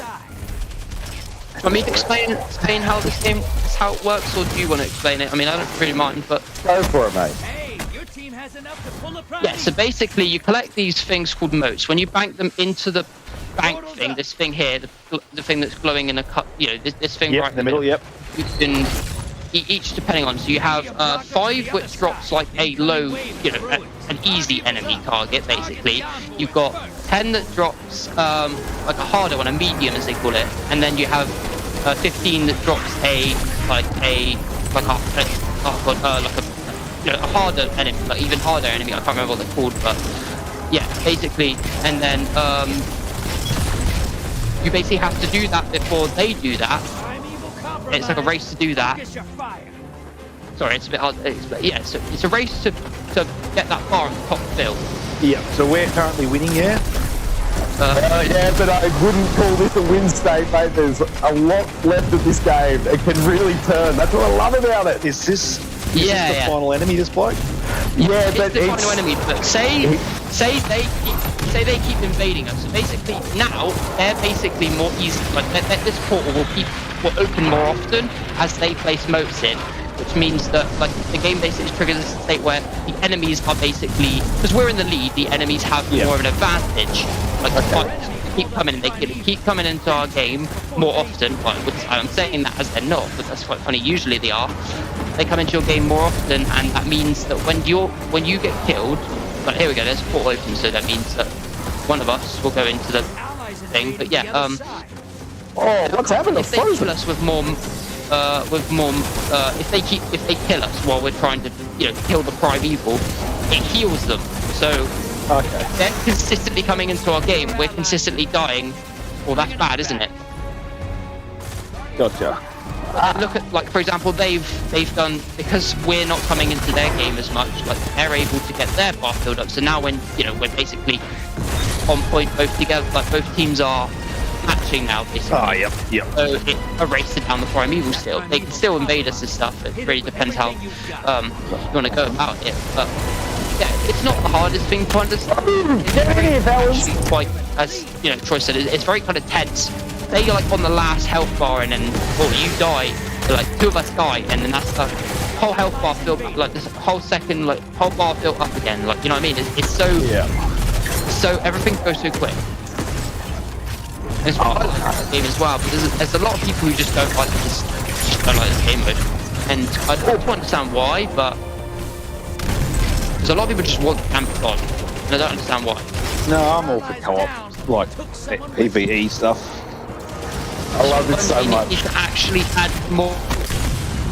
Want me to explain how this game, how it works, or do you want to explain it? I mean, I don't really mind, but... Go for it, mate. Yeah, so basically you collect these things called motes. When you bank them into the bank thing, this thing here, the thing that's glowing in a cup, you know, this thing right in the middle, yep. You can, each depending on, so you have 5 which drops like a low, you know, an easy enemy target basically. You've got 10 that drops like a harder one, a medium as they call it, and then you have 15 that drops a harder enemy, like even harder enemy. I can't remember what they're called, but yeah, basically. And then you basically have to do that before they do that. It's like a race to do that. Sorry, it's a bit hard. Yeah, so it's a race to get that far on the top field. Yeah. So we're currently winning, yeah. Yeah, but I wouldn't call this a win state, mate. There's a lot left of this game. It can really turn. That's what I love about it. Is this the final enemy, this bloke? Yeah, but it's the final enemy. But say they keep invading us. So basically now they're basically more easy. Like this portal will open more often as they place motes in, which means that like the game basically triggers a state where the enemies are basically, because we're in the lead, the enemies have more of an advantage. Like they keep coming into our game more often. Like, I'm saying that as they're not, but that's quite funny. Usually they are. they come into your game more often, and that means that when you get killed, but here we go, there's a portal open, so that means that one of us will go into the thing. But yeah, Oh, what's happened? if they kill us with more, if they kill us while we're trying to, kill the primeval, it heals them. So they're consistently coming into our game. We're consistently dying. Well, that's bad, isn't it? Gotcha. Look at, like, for example, they've done, because we're not coming into their game as much, like, they're able to get their bar filled up. So now when, we're basically on point both together, like, both teams are matching now, basically. Oh, yep. So it erases down the primeval still. They can still invade us and stuff. It really depends how you want to go about it. But yeah, it's not the hardest thing to understand. It's actually quite, as Troy said, it's very kind of tense. Say you're like on the last health bar and then you die. So, like, two of us die, and then that's the whole health bar filled up, like this whole second, like whole bar filled up again. Like, you know what I mean? It's so everything goes so quick. It's why I like this game as well, because there's a lot of people who just don't like this game mode, and I don't understand why, but there's a lot of people just want Gambit on, and I don't understand why. No, I'm all for co-op, like PvE stuff. I love it so much. We need to actually add more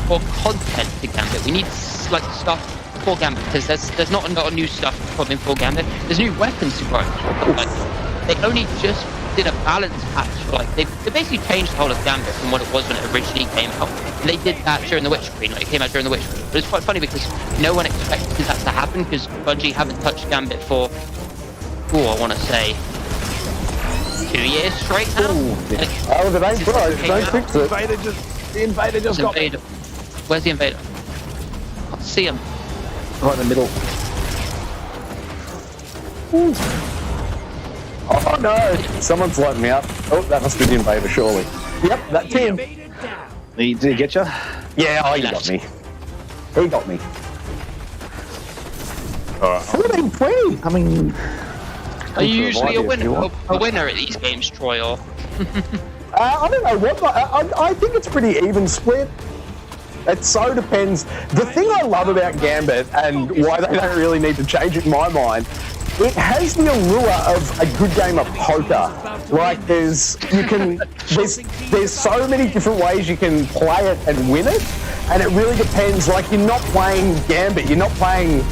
content to Gambit. We need like stuff for Gambit, because there's not a lot of new stuff coming for Gambit. There's new weapons to grow. Like, they only just did a balance patch. Like they basically changed the whole of Gambit from what it was when it originally came out. And they did that during the Witch Queen. Like, it came out during the Witch Queen. But it's quite funny because no one expected that to happen, because Bungie haven't touched Gambit for, I want to say 2 years straight now. Oh, the ain't broke. Don't fix it. The invader just got me. Where's the invader? I can't see him. Right in the middle. Oh no! Someone's lighting me up. Oh, that must be the invader, surely. Yep, that's him. Did he get you? Yeah, he got me. He got me. Alright. 14-20. I mean, are you usually a winner at these games, Troy, or? I don't know what. I think it's pretty even split. It so depends. The thing I love about Gambit, and why they don't really need to change it in my mind, it has the allure of a good game of poker. Like there's so many different ways you can play it and win it, and it really depends. Like, you're not playing Gambit, you're not playing,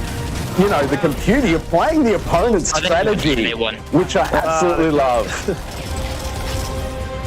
the computer. You're playing the opponent's strategy, which I absolutely love.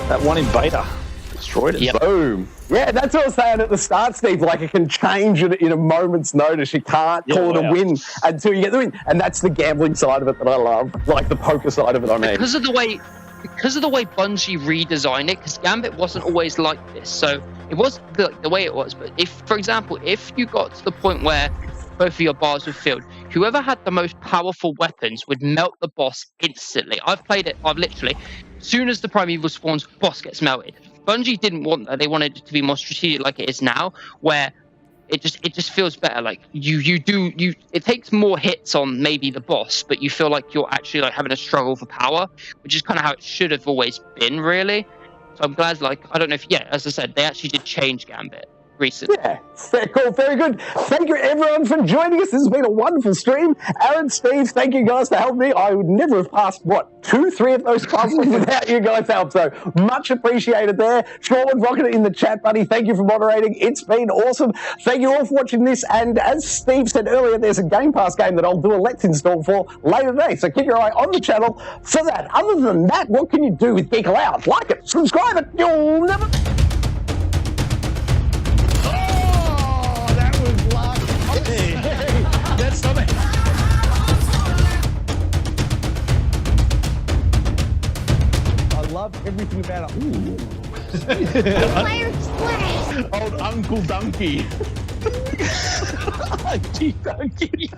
That one invader destroyed it. Yep. Boom. Yeah, that's what I was saying at the start, Steve. Like, it can change it in a moment's notice. You can't call it a win until you get the win. And that's the gambling side of it that I love. Like, the poker side of it, I mean. Because of the way Bungie redesigned it, because Gambit wasn't always like this. So it was the way it was. But if, for example, if you got to the point where both of your bars were filled, whoever had the most powerful weapons would melt the boss instantly. I've played it. I've literally, as soon as the primeval spawns, boss gets melted. Bungie didn't want that. They wanted it to be more strategic, like it is now, where it just feels better. Like it takes more hits on maybe the boss, but you feel like you're actually like having a struggle for power, which is kind of how it should have always been, really. So I'm glad, like, I don't know if, as I said, they actually did change Gambit recently. Yeah, very cool, very good. Thank you everyone for joining us. This has been a wonderful stream. Aaron, Steve, thank you guys for helping me. I would never have passed, 2-3 of those puzzles without you guys' help, so much appreciated there. Sean Rocket in the chat, buddy, thank you for moderating. It's been awesome. Thank you all for watching this, and as Steve said earlier, there's a Game Pass game that I'll do a Let's Install for later today, so keep your eye on the channel for that. Other than that, what can you do with Geekaloud? Like it, subscribe it, you'll never... That's something. I love everything about it. Old Uncle Donkey. Donkey.